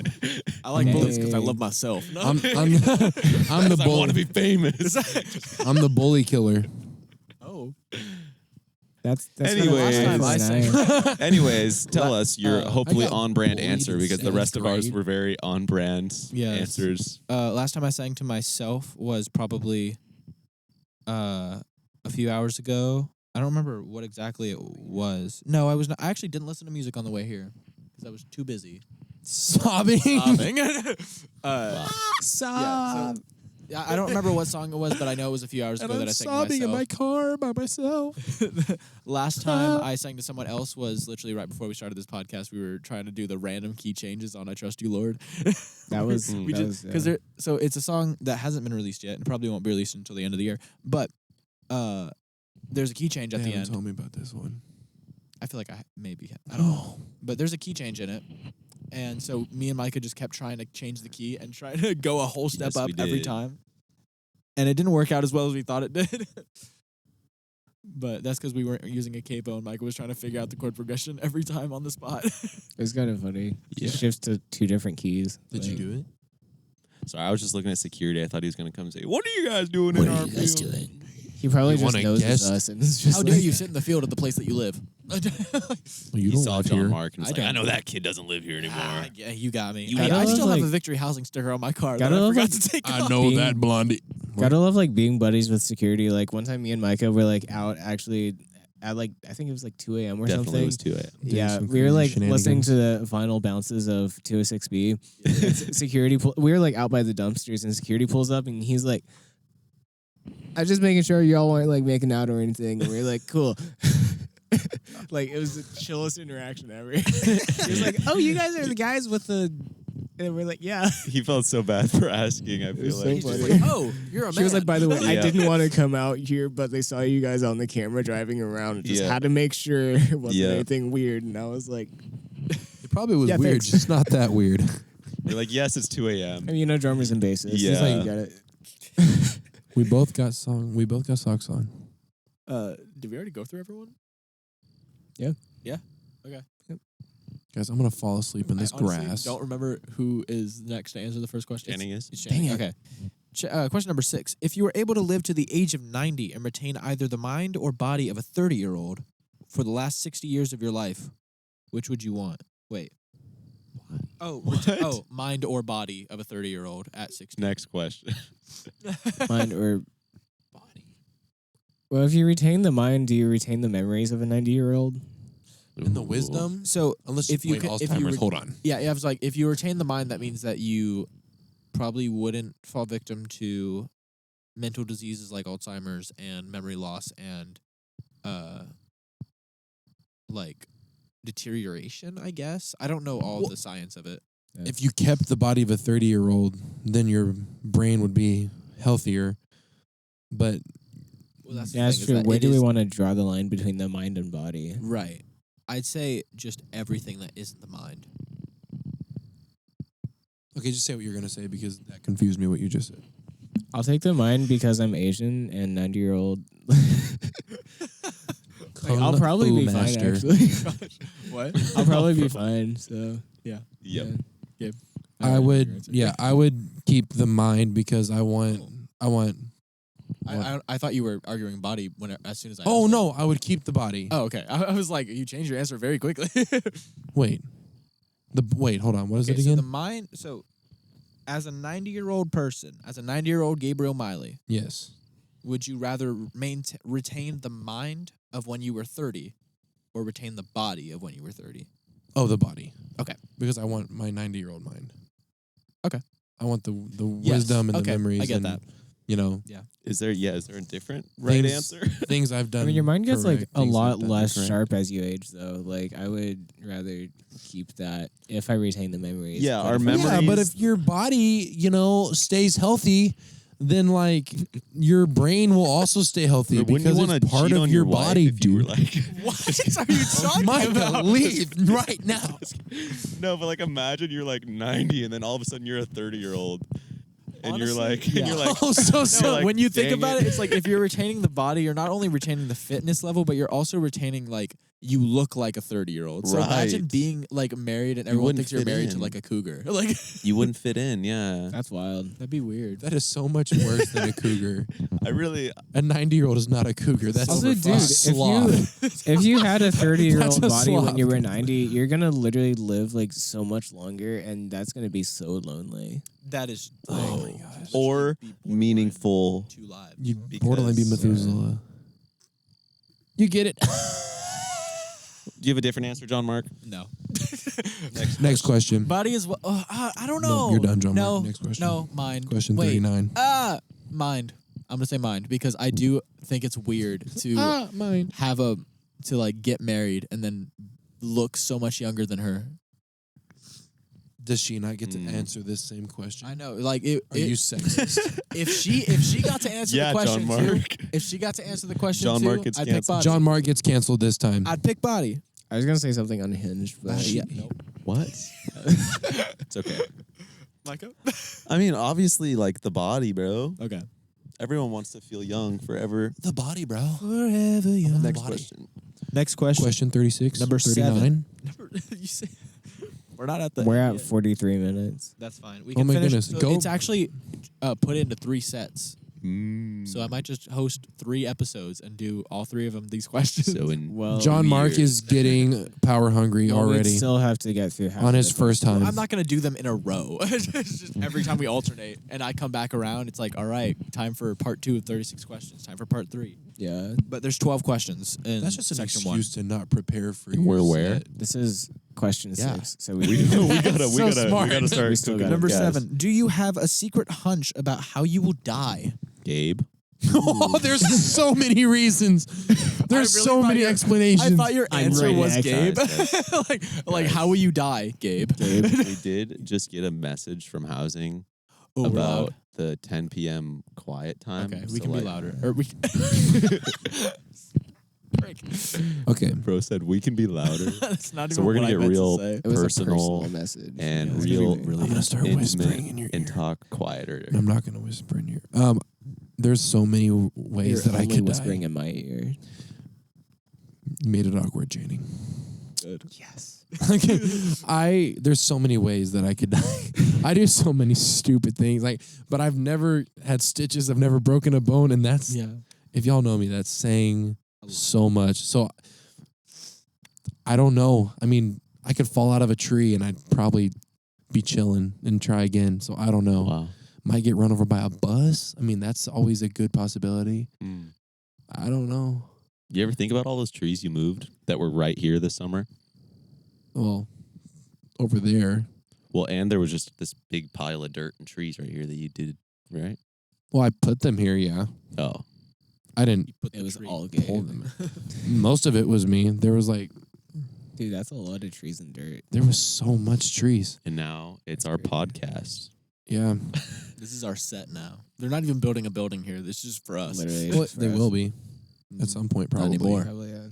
I like Hey. bullies because I love myself. No. I'm the I want to bully. be famous. I'm the bully killer. Oh. That's Anyways. what Last I time I Anyways, tell us your hopefully I got on-brand bullied answer in because the rest of ours seventh were very on-brand Yes. answers. Last time I sang to myself was probably a few hours ago. I don't remember what exactly it was. No, I was not. I actually didn't listen to music on the way here because I was too busy. Sobbing. Sobbing. Wow. Sob. Yeah, I don't remember what song it was, but I know it was a few hours ago that I sang to sobbing in my myself. car by myself. Last time I sang to someone else was literally right before we started this podcast. We were trying to do the random key changes on "I Trust You, Lord." That was We We that just was, because so it's a song that hasn't been released yet and probably won't be released until the end of the year. But there's a key change at They the haven't end. told me about this one. I feel like I don't know, but there's a key change in it, and so me and Micah just kept trying to change the key and try to go a whole step Yes, up we every did. time, and it didn't work out as well as we thought it did. But that's because we weren't using a capo, and Micah was trying to figure out the chord progression every time on the spot. it was kind of funny. Yeah. Just shifts to 2 different keys. Did you Like, do it? Sorry, I was just looking at security. I thought he was going to come and say, "What are you guys doing in our field?" doing? He probably You just want a knows guest? us and it's just How dare like, you sit in the field at the place that you live? Well, you He don't saw live John here. Mark and was I like, "I don't. know that kid doesn't live here anymore." Ah, yeah, you got me. You I gotta still love, have a like- Victory Housing sticker on my car that gotta I love, forgot like- to take I off. know Being- that, Blondie. Gotta love like being buddies with security. Like one time me and Micah were like out actually at like I think it was like 2 a.m. or Definitely something. was 2 a.m. Yeah, some we were crazy like listening shenanigans. to the final bounces of 206B. Security, we were like out by the dumpsters, and security pulls up, and he's like, "I'm just making sure y'all weren't like making out or anything." And we were like, "Cool." Like it was the chillest interaction ever. He was like, "Oh, you guys are the guys with the," and we're like, "Yeah." He felt so bad for asking, I feel was so like. He's just funny. like, oh, you're a man. She was like, "By the way, I Yeah. didn't want to come out here, but they saw you guys on the camera driving around. And just Yeah. had to make sure it wasn't Yeah. anything weird." And I was like, It probably was Yeah, weird, thanks. just not that weird. You're like, yes, it's 2 a.m. I mean, you know, drummers and bassists. It's Yeah. like you got it. We both got socks on. did we already go through everyone? Guys, I'm gonna fall asleep in this I honestly grass. don't remember who is next to answer the first question. Channing is? It's Channing. Dang it. Okay. Question number 6. If you were able to live to the age of 90 and retain either the mind or body of a 30-year-old for the last 60 years of your life, which would you want? Wait. Mind or body of a 30-year-old at 60. Next question. Mind or body. Well, if you retain the mind, do you retain the memories of a 90-year-old? And the wisdom. So Unless if you wait, could- if you Alzheimer's. were- Hold on. yeah, I was like, if you retain the mind, that means that you probably wouldn't fall victim to mental diseases like Alzheimer's and memory loss and like deterioration, I guess. I don't know all the science of it. If you kept the body of a 30-year-old, then your brain would be healthier. But Well, that's the Yeah, thing, that's is true. that Where it do we is- want to draw the line between the mind and body? Right. I'd say just everything that isn't the mind. okay, just say what you're gonna say because that confused me what you just said. I'll take the mind because I'm Asian and 90-year-old. I'll probably be fine, Master. actually. What? I'll probably be fine, so yeah. Yep. Yeah. I would, I would keep the mind because I want. I thought you were arguing body as soon as I Oh asked no, I would keep the body. that. Oh, okay. I was like, you changed your answer very quickly. Wait, hold on. What is it So again? the mind. So, as a 90-year-old person, as a 90-year-old Gabriel Miley, Yes. would you rather retain the mind of when you were 30, or retain the body of when you were 30? Oh, the body. Okay. Because I want my 90-year-old mind. Okay. I want the Yes. wisdom and the Okay, memories. I get and, that. You know, Is there a different right Things- answer? things I've done. I mean, your mind gets like correct, a things I've lot done less incorrect. sharp as you age, though. Like, I would rather keep that if I retain the memories. Yeah, But our if I- memories- Yeah, but if your body, stays healthy, then like your brain will also stay healthy Or wouldn't you because wanna it's part cheat of on your wife body, if you were dude. like, What are you talking Micah, about? leave right now. no, but like imagine you're like 90 and then all of a sudden you're a 30-year-old. And Honestly, you're like, yeah. and you're like, Oh, so So like, when you think dang about it. it, it's like if you're retaining the body, you're not only retaining the fitness level, but you're also retaining like you look like a 30-year-old. So imagine Right. being like married and everyone wouldn't thinks you're fit married to in. like a cougar. Like you wouldn't fit in, yeah. That's wild. that'd be weird. That is so much worse than a cougar. I really, A 90-year-old is not a cougar. That's Also, a dude, sloth. if you had a 30-year-old That's a body when sloth. you were 90, you're gonna literally live like so much longer, and that's gonna be so lonely. That is Oh my gosh. or meaningful. Two lives. You'd Because- borderline be Methuselah. You get it. Do you have a different answer, John Mark? No. Next question. Body is what? I don't No, know. you're done, John No, Mark. Next question. no, mind. Question Wait. 39. Mind. I'm gonna say mind because I do think it's weird to Mine. have to like get married and then look so much younger than her. Does she not get to answer this same question? I know, like it. Are you sexist? if she got to answer Yeah, the question John too, Mark. if she got to answer the question John too, Mark gets I'd pick canceled. body. John Mark gets canceled this time. I'd pick body. I was gonna say something unhinged, but Yeah. What? It's okay. Micah. I mean, obviously, like the body, bro. Okay. Everyone wants to feel young forever. The body, bro. Forever young. Next body. question. Next question. Question 36. Number 39. 7. You say we're not at the. we're end at yet. 43 minutes. That's fine. We Oh can my finish. goodness. So Go. It's actually put into 3 sets. Mm. So I might just host 3 episodes and do all 3 of them these questions. So in Well, John Mark weird. is getting power hungry well, we'd already still have to get through half on of his the first questions. time. I'm not gonna do them in a row. It's just every time we alternate and I come back around, it's like, all right, time for part 2 of 36 questions. Time for part 3. Yeah, But there's 12 questions in That's just an section excuse to not prepare for And your we're where? set. this is question Yeah. 6. So we we gotta So smart. start We still cooking got Number with gas. 7. Do you have a secret hunch about how you will die? Gabe. Oh, there's so many reasons. There's really so thought many your- explanations. I thought your I'm answer ready. was I Gabe. can't. like how will you die, Gabe? We did just get a message from housing Oh, we're about loud. the 10 p.m. quiet time. Okay, So, we can be like, louder. Or we. Frick. Okay. Bro said we can be louder. That's not even So we're gonna what I get meant to real say. it was personal a personal message. and Yeah, it's real, really really I'm gonna start whispering intimate in your and ear. talk quieter. And I'm not going to whisper in your there's so many ways You're that I only could whispering die. in my ear. You made it awkward, Channing. Good. Yes. There's so many ways that I could die. I do so many stupid things. But I've never had stitches. I've never broken a bone, and that's if y'all know me, that's saying so much. So I don't know. I mean, I could fall out of a tree and I'd probably be chilling and try again. So I don't know. Wow. Might get run over by a bus. I mean, that's always a good possibility. Mm. I don't know. You ever think about all those trees you moved that were right here this summer? Well, over there. Well, and there was just this big pile of dirt and trees right here that you did, right? Well, I put them here, yeah. Oh. I didn't It was all pull Gabe. them. Most of it was me. There was Dude, that's a lot of trees and dirt. there was so much trees. And now it's our podcast. Yeah. This is our set now. They're not even building a building here. This is just for us. Literally. Well, just for they us. will be at some point, Not probably. anymore. Probably, yeah.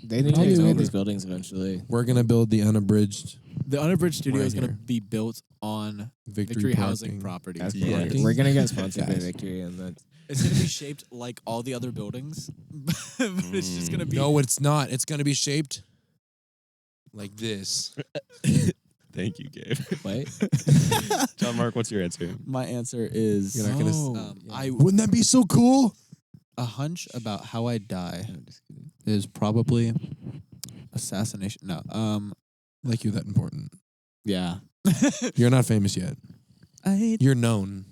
They need to Probably expand over. these buildings eventually. We're going to build the unabridged The unabridged studio Right is going to here. be built on Victory, Victory Housing Parking. property. That's Yeah. cool. We're gonna get sponsored by Guys. Victory, and that's It's going to be shaped like all the other buildings, but it's just going to be. No, it's not. It's going to be shaped like this. Thank you, Gabe. what? John Mark, what's your answer? My answer is You're not gonna I Wouldn't that be so cool? a hunch about how I die I'm just kidding. is probably assassination. No, Like you that important. yeah. You're not famous yet. You're known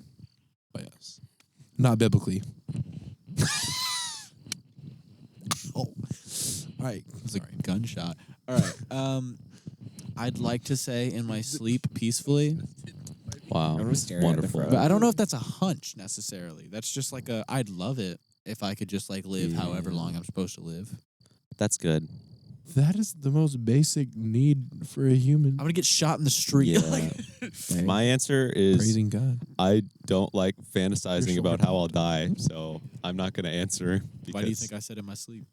by us. Not biblically. Oh. All right. It's a gunshot. All right. I'd like to say in my sleep peacefully, Wow. I'm just staring at the Wonderful. front. but I don't know if that's a hunch necessarily. That's just like I'd love it if I could just like live however long I'm supposed to live. That's good. That is the most basic need for a human. I'm gonna get shot in the street. Yeah. Like, Right? My answer is Praising God. I don't like fantasizing You're about short. how I'll die, so I'm not going to answer. why do you because- think I said in my sleep?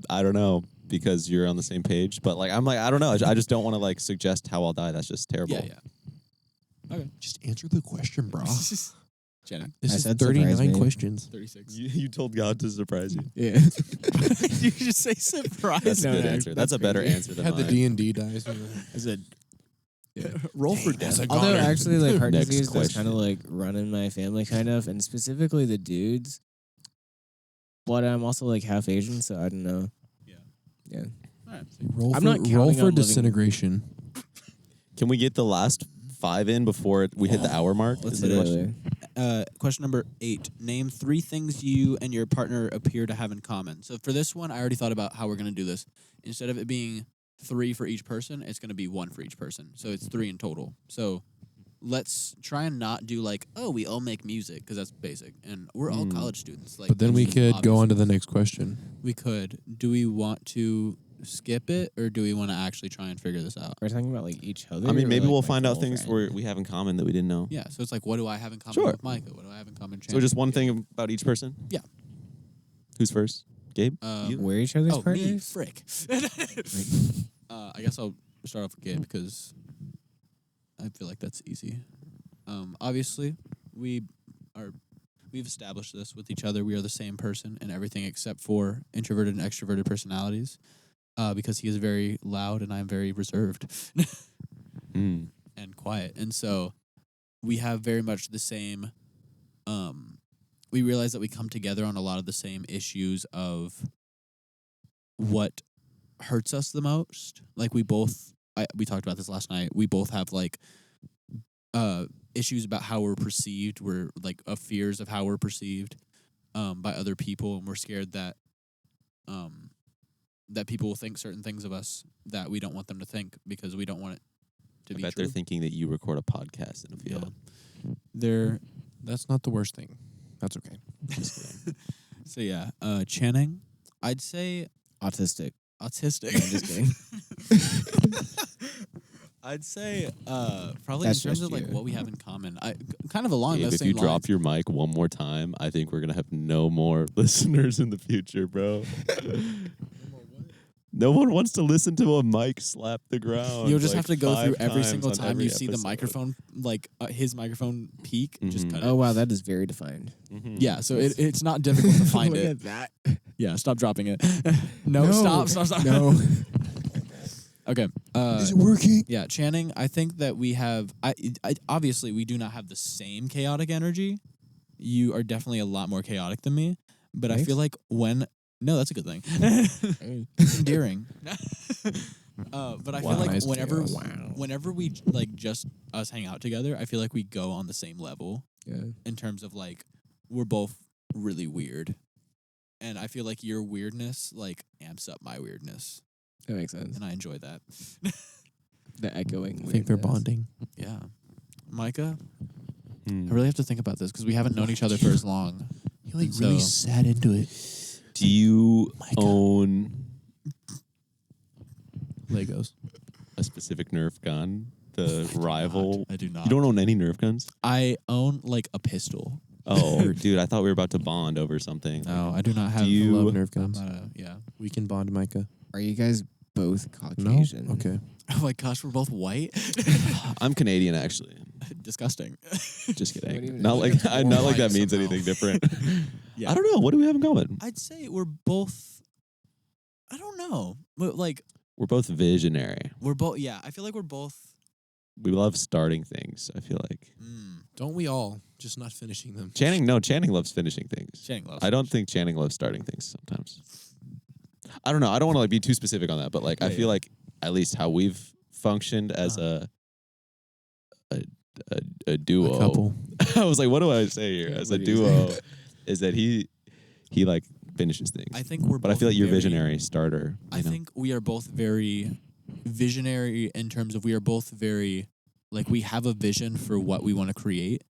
I don't know, because you're on the same page. But like, I'm like, I don't know. I just don't want to like suggest how I'll die. That's just terrible. Yeah, yeah. Okay. Just answer the question, bro. Jenny, This I is said surprise 39 me. questions. 36. You told God to surprise you. Yeah. you just say surprise. That's a No, good no, answer. That's a better crazy. answer than Had the mine. D&D dice. I said, roll for Dang, that's death. a Although goner. actually, like heart Next disease does question. kind of like run in my family, kind of, and specifically the dudes. But I'm also like half Asian, so I don't know. Yeah. Yeah. Roll I'm for, not roll counting for on living- disintegration. Can we get the last 5 in before we hit the hour mark? Let's Is the hit it. question? Question number 8. Name 3 things you and your partner appear to have in common. So for this one, I already thought about how we're going to do this. Instead of it being 3 for each person, it's going to be 1 for each person. So it's 3 in total. So let's try and not do like, oh, we all make music, because that's basic. And we're all college students. Like, But then we that's could go obvious. on to the next question. We could. Do we want to skip it, or do we want to actually try and figure this out? We're talking about like each other. I mean, or, maybe like, we'll my find out things girlfriend? we have in common that we didn't know. Yeah, so it's like, what do I have in common Sure. with Micah? What do I have in common with So Chandler? just one thing about each person? Yeah. Who's first? Gabe? Um, We're each other's Oh, me, partners. frick. I guess I'll start off with Gabe because I feel like that's easy. Obviously, we've established this with each other. We are the same person in everything except for introverted and extroverted personalities. Because he is very loud and I'm very reserved Mm. and quiet, and so we have very much the same. We realize that we come together on a lot of the same issues of what hurts us the most. Like we talked about this last night. We both have like issues about how we're perceived. We're like fears of how we're perceived by other people, and we're scared that that people will think certain things of us that we don't want them to think because we don't want it to I be bet true. they're thinking that you record a podcast in a field. They're That's not the worst thing. That's okay. Just kidding. so yeah. Channing, I'd say Autistic. autistic. No, I'm just kidding. I'd say probably That's in terms just of like you. what we have in common. Kind of along Gabe, those if same you lines. drop your mic one more time, I think we're going to have no more listeners in the future, bro. No one wants to listen to a mic slap the ground. You'll just like have to go 5 through every times single on time every you see the episode. microphone, like his microphone peak. Just Mhm. cut it. Oh wow, that is very defined. Mhm. Yeah, so it's not difficult to find Look it. at that. Yeah, stop dropping it. No, stop. No. Okay. Is it working? Yeah, Channing, I think that we have obviously we do not have the same chaotic energy. You are definitely a lot more chaotic than me, but I Thanks. feel like no, that's a good thing. Hey. Endearing. But I feel like Nice whenever chaos. Wow. whenever we like just us hang out together, I feel like we go on the same level Yeah. in terms of like we're both really weird. And I feel like your weirdness like amps up my weirdness. That makes sense. And I enjoy that. The echoing. I think they're weirdness. bonding. Yeah. Micah, I Hmm. really have to think about this because we haven't known each other for as long. He like And really so- sat into it. Do you Micah. own Legos. a specific Nerf gun? The rival. I do not. You don't own any Nerf guns? I own like a pistol. Oh, dude, I thought we were about to bond over something. No, I do not have. Do you- I love Nerf I'm guns. not yeah. We can bond, Micah. Are you guys both No? Caucasian? Okay. Oh my gosh, we're both white. I'm Canadian, actually. Disgusting. Just What kidding. even- Not what like even- I, not like that White means somehow. anything different. Yeah. I don't know. What do we have in common? I'd say we're both. I don't know. Like We're both visionary. we're both. Yeah, I feel like we're both. We love starting things. I feel like Don't we all? Just not finishing them. Channing loves finishing things. Channing loves. I don't think Channing loves starting things sometimes. I don't know. I don't want to like be too specific on that, but like I Yeah, feel yeah. like at least how we've functioned as a duo. A couple. I was like, what do I say here? As a What do you duo, say? is that he like finishes things. I think we're. but I both feel like you're very- visionary starter. I you know? think we are both very visionary in terms of we are both very like we have a vision for what we want to create,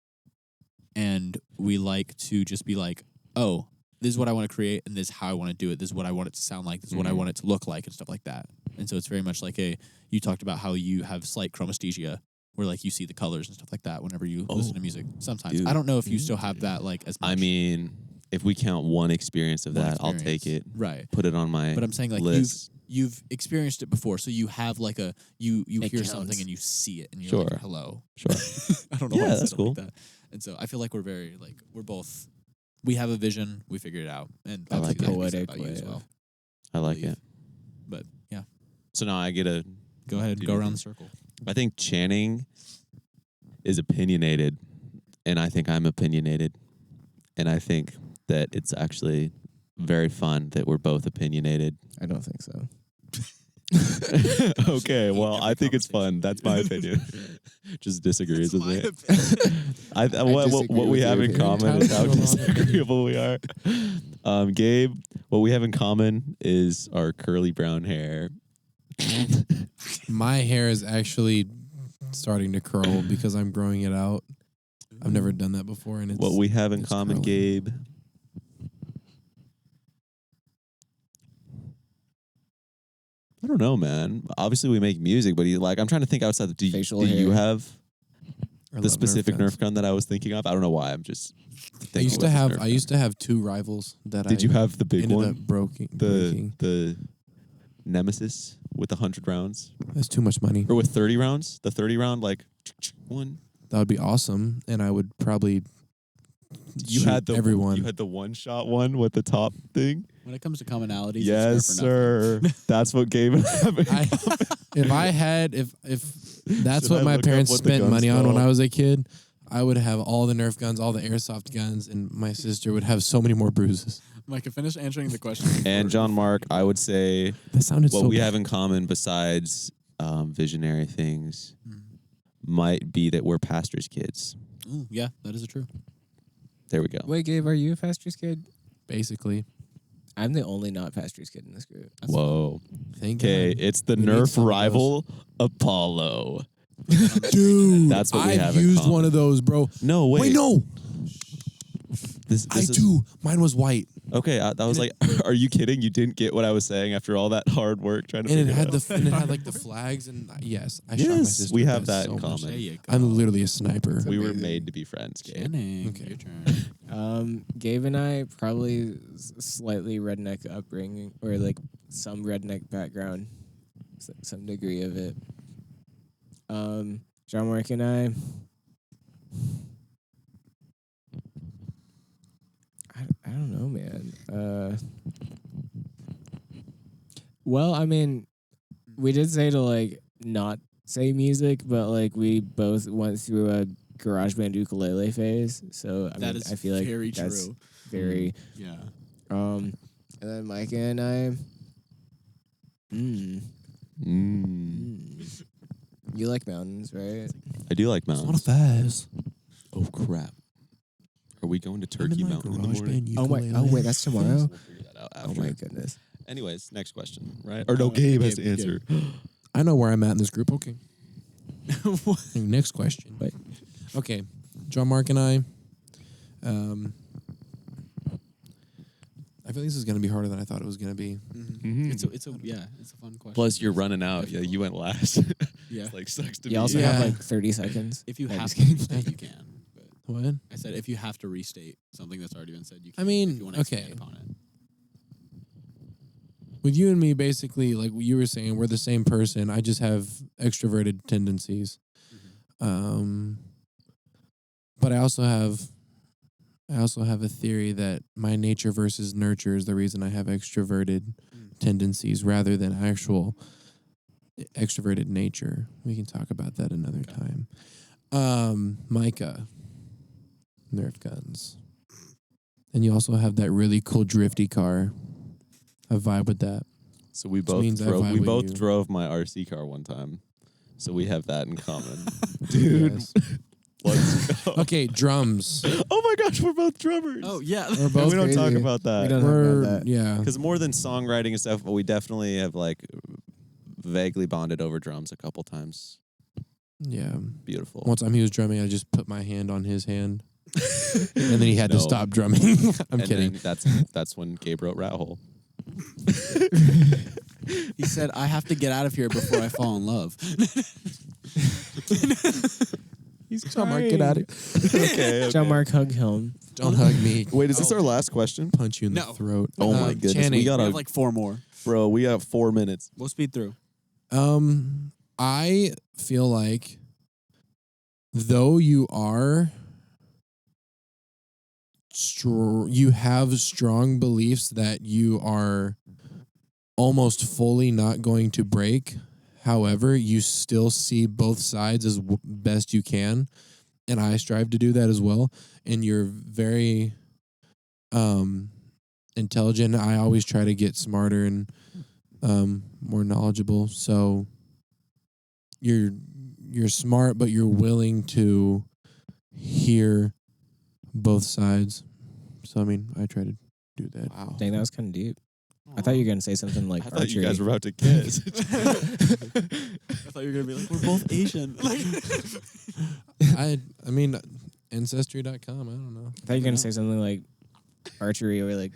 and we like to just be like, oh, this is what I want to create, and this is how I want to do it. This is what I want it to sound like. This is what I Mhm. want it to look like, and stuff like that. And so it's very much like you talked about how you have slight chromesthesia, where like you see the colors and stuff like that whenever you listen to music. Sometimes dude. I don't know if you still have that like as much. I mean, if we count one experience of one that, I'll take it. experience. Right. Put it on my But I'm saying like list. you've experienced it before, so you have like a you It hear counts. something and you see it and you're Sure. like, hello. Sure. I don't know Yeah, why I said that's it cool. like that. And so I feel like we're very like we're both we have a vision, we figured it out, and I like obviously that it. makes it Poetic about you as way well. of- I like believe. it. But yeah, So now I get a. go ahead, Do go you around the think- circle. I think Channing is opinionated, and I think I'm opinionated, and I think that it's actually very fun that we're both opinionated. I don't think so. Okay, well, every I think it's fun. conversation. That's my opinion. Just disagrees with me. I What disagree we with have your in opinion. common is how Tyler's the wrong opinion. disagreeable we are. Gabe, what we have in common is our curly brown hair. My hair is actually starting to curl because I'm growing it out. I've never done that before, and it's What we have in it's common, curly. Gabe. I don't know, man. Obviously, we make music, but I'm trying to think outside. Do Facial you hair. have I the love specific guns. Nerf gun that I was thinking of? I don't know why. I'm just. I used to have. I used to have two rivals that Did I you have the big ended one? up breaking. The Nemesis with 100 rounds, That's too much money. or with 30 rounds? The 30 round like one. That would be awesome, and I would probably. You shoot had the everyone. You had the one shot one with the top thing. When it comes to commonalities, Yes, it's Nerf or nothing. sir. That's what Gabe and I have in I, common. if I had, if that's Should what I my look up parents what the spent gun's money on when called? I was a kid, I would have all the Nerf guns, all the airsoft guns, and my sister would have so many more bruises. Micah, finish answering the question. And before- John Mark, I would say That sounded what so we bad. have in common besides visionary things Mm. might be that we're pastors' kids. Ooh, yeah, that is true. There we go. Wait, Gabe, are you a Pastrix kid? Basically. I'm the only not Pastrix kid in this group. That's Whoa. Thank Okay, God. it's the We need Nerf some of rival Apollo. Dude, That's what we I've have in used common. one of those, bro. No, wait. Wait, no. This I is, do. Mine was white. Okay, I was like, are you kidding? You didn't get what I was saying after all that hard work trying to And it figure had it out. and it had like the flags and yes, I shot my Yes, sister. we with have that in so much. common. There you go. I'm literally a sniper. We were amazing. made to be friends, Gabe. Channing. Okay. Your turn. Gabe and I probably slightly redneck upbringing or like some redneck background, some degree of it. John Mark and I don't know, man. Well, I mean, we did say to like not say music, but like we both went through a GarageBand ukulele phase. So I That mean, is I feel like very that's true. very. Yeah. And then Micah and I. You like mountains, right? I do like It's not a mountains. fast. Oh crap! Are we going to Turkey Mountain in the morning? Oh wait, that's tomorrow. We'll figure that out Oh after. my goodness. Anyways, next question, right? Or no, Gabe has to Gabe. answer. I know where I'm at in this group. Okay. Next question. Wait. Okay, John Mark and I. I feel like this is going to be harder than I thought it was going to be. Mhm. It's a fun question. Plus, you're running out. Yeah, you went last. Yeah. It's like sucks to You be. also Yeah. have like 30 seconds. If you No, have just to kidding. restate, you can. But What? I said if you have to restate something that's already been said, you can. I mean, if you want to okay. expand upon it. With you and me, basically, like you were saying, we're the same person. I just have extroverted tendencies. But I also have a theory that my nature versus nurture is the reason I have extroverted tendencies rather than actual extroverted nature. We can talk about that another time. Micah, Nerf guns. And you also have that really cool drifty car. I vibe with that. So we Which both means I drove. vibe We with both you. drove my RC car one time, so we have that in common, dude. Yes. Let's go. Okay, drums. Oh my gosh, we're both drummers. Oh yeah. We're And both we don't talk crazy. about We that don't talk We're about that. yeah. because more than songwriting and stuff, but we definitely have like vaguely bonded over drums a couple times. Yeah. Beautiful. One time he was drumming, I just put my hand on his hand, and then he had to No. stop drumming. I'm And kidding. then that's when Gabe wrote Rat Hole. He said, "I have to get out of here before I fall in love." He's John Mark, get out of Okay. John Mark hug him. Don't hug me. Wait, is this our last question? Punch you in the No. throat. Oh my goodness, Channing, we got We a have like 4 more. bro. We have 4 minutes. We'll speed through. I feel like though you are you have strong beliefs that you are almost fully not going to break. However, you still see both sides as best you can, and I strive to do that as well. And you're very intelligent. I always try to get smarter and more knowledgeable. So you're smart, but you're willing to hear both sides. So I mean, I try to do that. Wow. Dang, that was kind of deep. I thought you were gonna say something like I thought archery. you guys were about to kiss. I thought you were gonna be like, "We're both Asian." Like, I mean, ancestry.com. I don't know. I thought you were gonna say something like archery or like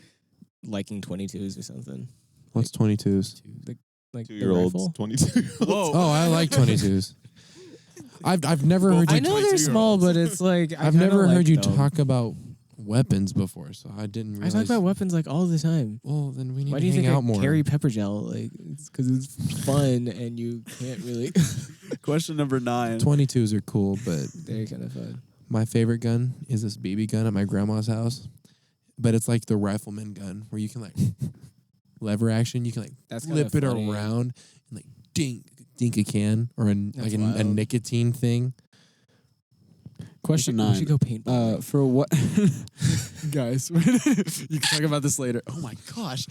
liking 22s or something. What's 22s? Like the 2-year-olds, rifle. 22-year-olds. whoa. Oh, I like 22s. I've never heard I you. know they're small, but it's like I've never heard you them. talk about weapons before, so I didn't I realize. talk about weapons like all the time. Well, then we need Why to do you hang think I out more. carry pepper gel? Like it's because it's fun and you can't really. Question number 9. 22s are cool, but They're kind of fun. my favorite gun is this BB gun at my grandma's house. But it's like the rifleman gun where you can like lever action. You can like That's flip kinda it funny. around and like dink a can or like a wild. nicotine thing. Question We 9. should go paintball. For what, guys? You can talk about this later. Oh my gosh.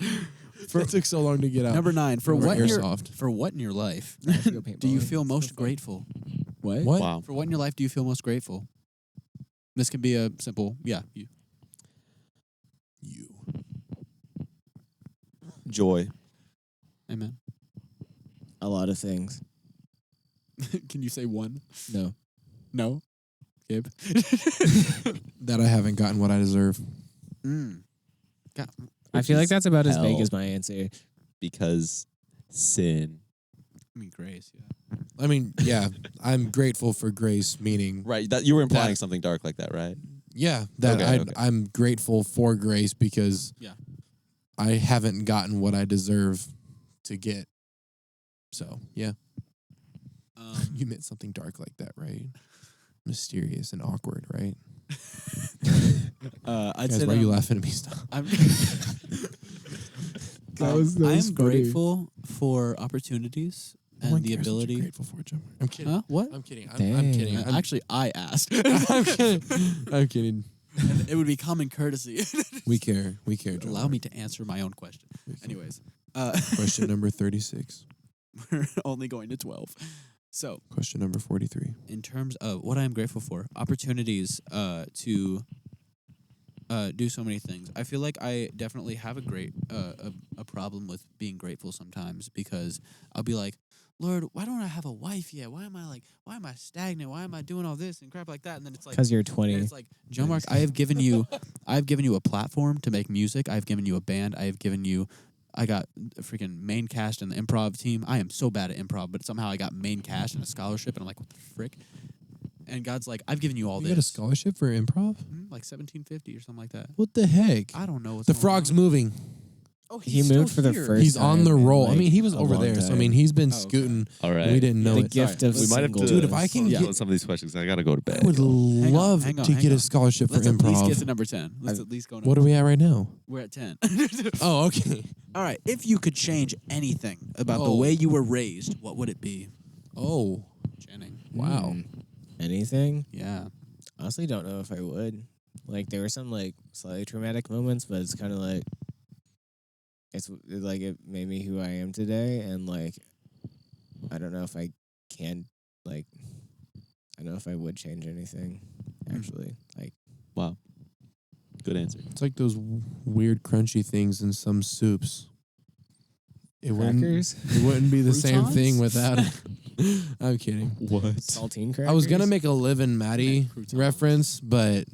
It took so long to get out. Number 9. For Or what airsoft. in your life We should go paintball. do you It's feel so most fun. grateful? What? What? Wow. For what in your life do you feel most grateful? This can be a simple, you. You. Joy. Amen. A lot of things. Can you say one? No. No. Gabe. That I haven't gotten what I deserve. God. I feel like that's about as vague hell. as my answer. Because sin. I mean, grace. Yeah. I mean, yeah, I'm grateful for grace, meaning Right. That you were implying That- something dark like that, right? yeah, that Okay. I'm grateful for grace because Yeah. I haven't gotten what I deserve to get. So yeah, you meant something dark like that, right? Mysterious and awkward, right? I'd Guys, say why are that you laughing at me? Stop. I'm, That was I am funny. grateful for opportunities No one and the cares what you're ability. grateful for, John. I'm kidding. Huh? What? I'm kidding. I'm Dang. kidding. Actually, I asked. I'm kidding. I'm kidding. And it would be common courtesy. We care. We care. John Allow Mark. me to answer my own question. We care. Anyways, Question number 36. we're only going to 12. So, Question number 43. in terms of what I am grateful for, opportunities to do so many things. I feel like I definitely have a problem with being grateful sometimes because I'll be like, Lord, why don't I have a wife yet? Why am I stagnant? Why am I doing all this and crap like that? And then it's like, Because you're 20. and it's like, Joe Mark, I have given you a platform to make music. I've given you a band. I got a freaking main cast in the improv team. I am so bad at improv, but somehow I got main cast and a scholarship, and I'm like, what the frick? And God's like, I've given you all You this. got a scholarship for improv? Like 1750 or something like that. What the heck? I don't know. What's The going frog's on. moving. Oh, He moved for the first He's on the time in, roll. I like, mean, he was a over long there. So, I time. mean, he's been Oh, okay. scooting. All right. And we didn't know The it. gift of We might have to. singleness. Dude, if I can slow get- down some of these questions, I gotta go to bed. I would on, love hang on, to hang get a on. scholarship Let's for at least get improv. to number 10. Let's at least go. What are we at right now? We're at 10. Oh, okay. All right. If you could change anything about the Oh. way you were raised, what would it be? Oh, Channing. wow. Anything? Yeah. Honestly, don't know if I would. Like, there were some, like, slightly traumatic moments, but it's kind of like, it's like it made me who I am today. And, like, I don't know if I can, like, I don't know if I would change anything, actually. Like, Wow. Good answer. It's like those weird crunchy things in some soups. It crackers? wouldn't be the same Croutons? thing without it. I'm kidding. What? Saltine crackers? I was gonna make a Liv and Maddie Croutons. reference, but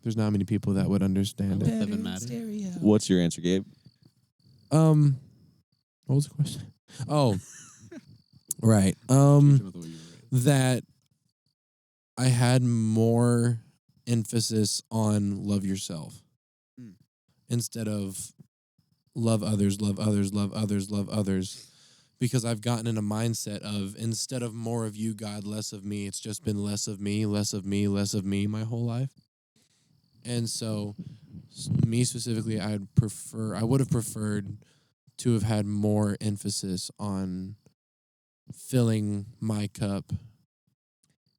there's not many people that would understand it. Liv and Maddie. What's your answer, Gabe? What was the question? Oh, right. That I had more emphasis on love yourself Mm. instead of love others, love others, love others, love others. Because I've gotten in a mindset of instead of more of you, God, less of me, it's just been less of me, less of me, less of me my whole life. And so, me specifically, I would have preferred to have had more emphasis on filling my cup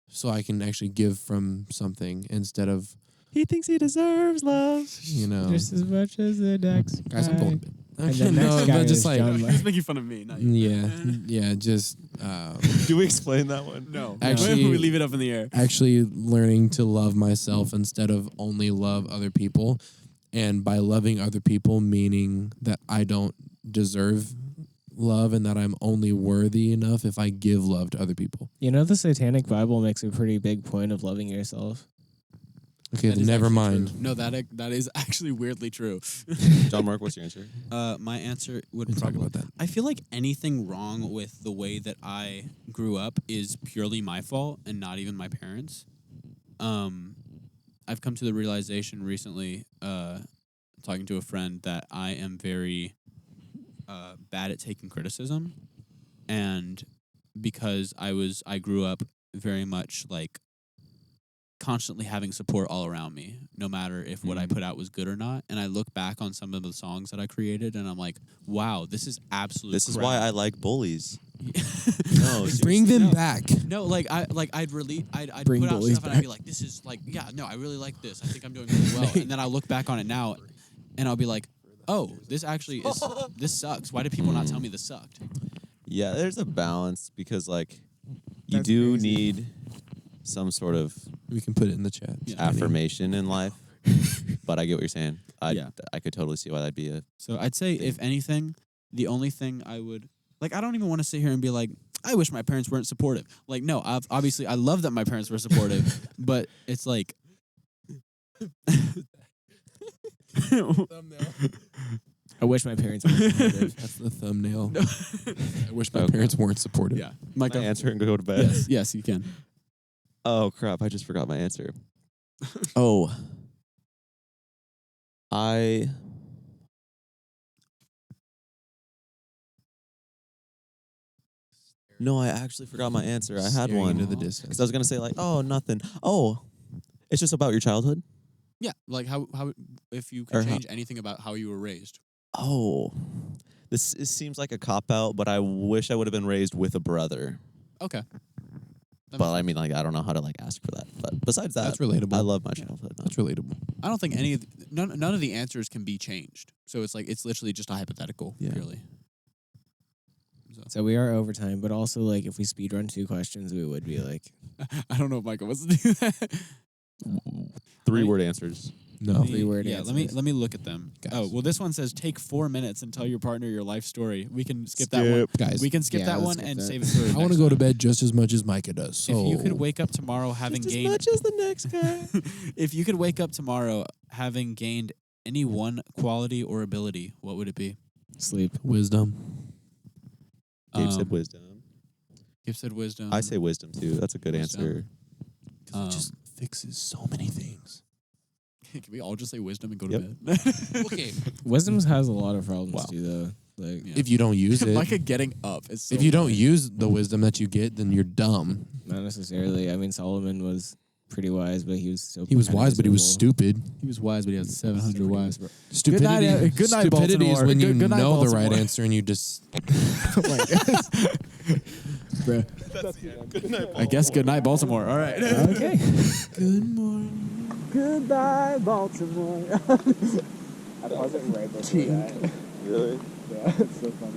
so I can actually give from something instead of, He thinks he deserves love. you know. Just as much as the next Guys, I'm going to bed. And the next No, guy but just is like, John Mark. He's making fun of me. Not you. yeah, just Do we explain that one? No. Actually- we leave it up in the air. actually learning to love myself instead of only love other people. And by loving other people, meaning that I don't deserve love and that I'm only worthy enough if I give love to other people. You know, the Satanic Bible makes a pretty big point of loving yourself. Okay, That is never actually mind. true. No, that is actually weirdly true. John Mark, what's your answer? My answer would We'll talk probably. about that. I feel like anything wrong with the way that I grew up is purely my fault and not even my parents. I've come to the realization recently, talking to a friend, that I am very bad at taking criticism, and because I grew up very much like constantly having support all around me, no matter if what I put out was good or not. And I look back on some of the songs that I created, and I'm like, wow, this is absolute. This is crap. why I like bullies. No, Bring them no. back. No, like I'd Bring put out bullies stuff and I'd be back. like, this is like, yeah, no, I really like this. I think I'm doing really well. And then I'll look back on it now, and I'll be like, oh, this actually is. This sucks. Why did people not tell me this sucked? Yeah, there's a balance because like you That's do crazy. need some sort of We can put it in the chat. Yeah. affirmation in life. But I get what you're saying. Yeah. I could totally see why that'd be a So I'd say, if anything, the only thing I would like, I don't even want to sit here and be like, I wish my parents weren't supportive. Like, no, obviously I love that my parents were supportive, but it's like. I wish my parents were supportive. That's the thumbnail. No. I wish my Okay. parents weren't supportive. Yeah, Can I answer and go to bed. Yes, you can. Oh crap! I just forgot my answer. Oh, I. No, I actually forgot my answer. I had Staring one into the because distance. I was gonna say like, oh, nothing. Oh, it's just about your childhood. Yeah, like how if you Or could how- change anything about how you were raised. Oh, This seems like a cop out, but I wish I would have been raised with a brother. Okay. But I mean, like, I don't know how to like ask for that. But besides that, That's relatable. I love my childhood. That's relatable. I don't think any of none of the answers can be changed. So it's like it's literally just a hypothetical, Yeah. purely. So we are overtime, but also like if we speed run 2 questions, we would be like, I don't know if Michael wants to do that. 3-word answers. No. 3-word Yeah, answers. let me look at them. Guys. Oh, well, this one says take 4 minutes and tell your partner your life story. We can skip that one. Guys, We can skip Yeah, that let's one skip and that. save it for. I want to go to bed just as much as Micah does. So If you could wake up tomorrow having Just as gained, much as the next guy. if you could wake up tomorrow having gained any one quality or ability, what would it be? sleep. wisdom. Gabe said wisdom. Gabe said wisdom. I say wisdom too. That's a good Wisdom. answer. Um, It just fixes so many things. Can we all just say wisdom and go Yep. to bed? Okay. Wisdom has a lot of problems Wow. too, though. Like, Yeah. If you don't use it, Micah getting up is so if you don't funny. use the wisdom that you get, then you're dumb. not necessarily. I mean, Solomon was pretty wise, but he was still. He was kinda wise, but he was miserable. stupid. He was wise, but he had 700 wives. Stupidity. Good night, Stupidity is Baltimore. when you Good night, know the right Baltimore. answer and you just. Bruh. I guess good night, Baltimore. All right. Okay. Good morning. Goodbye, Baltimore. I wasn't right before that. Really? Yeah, it's so funny.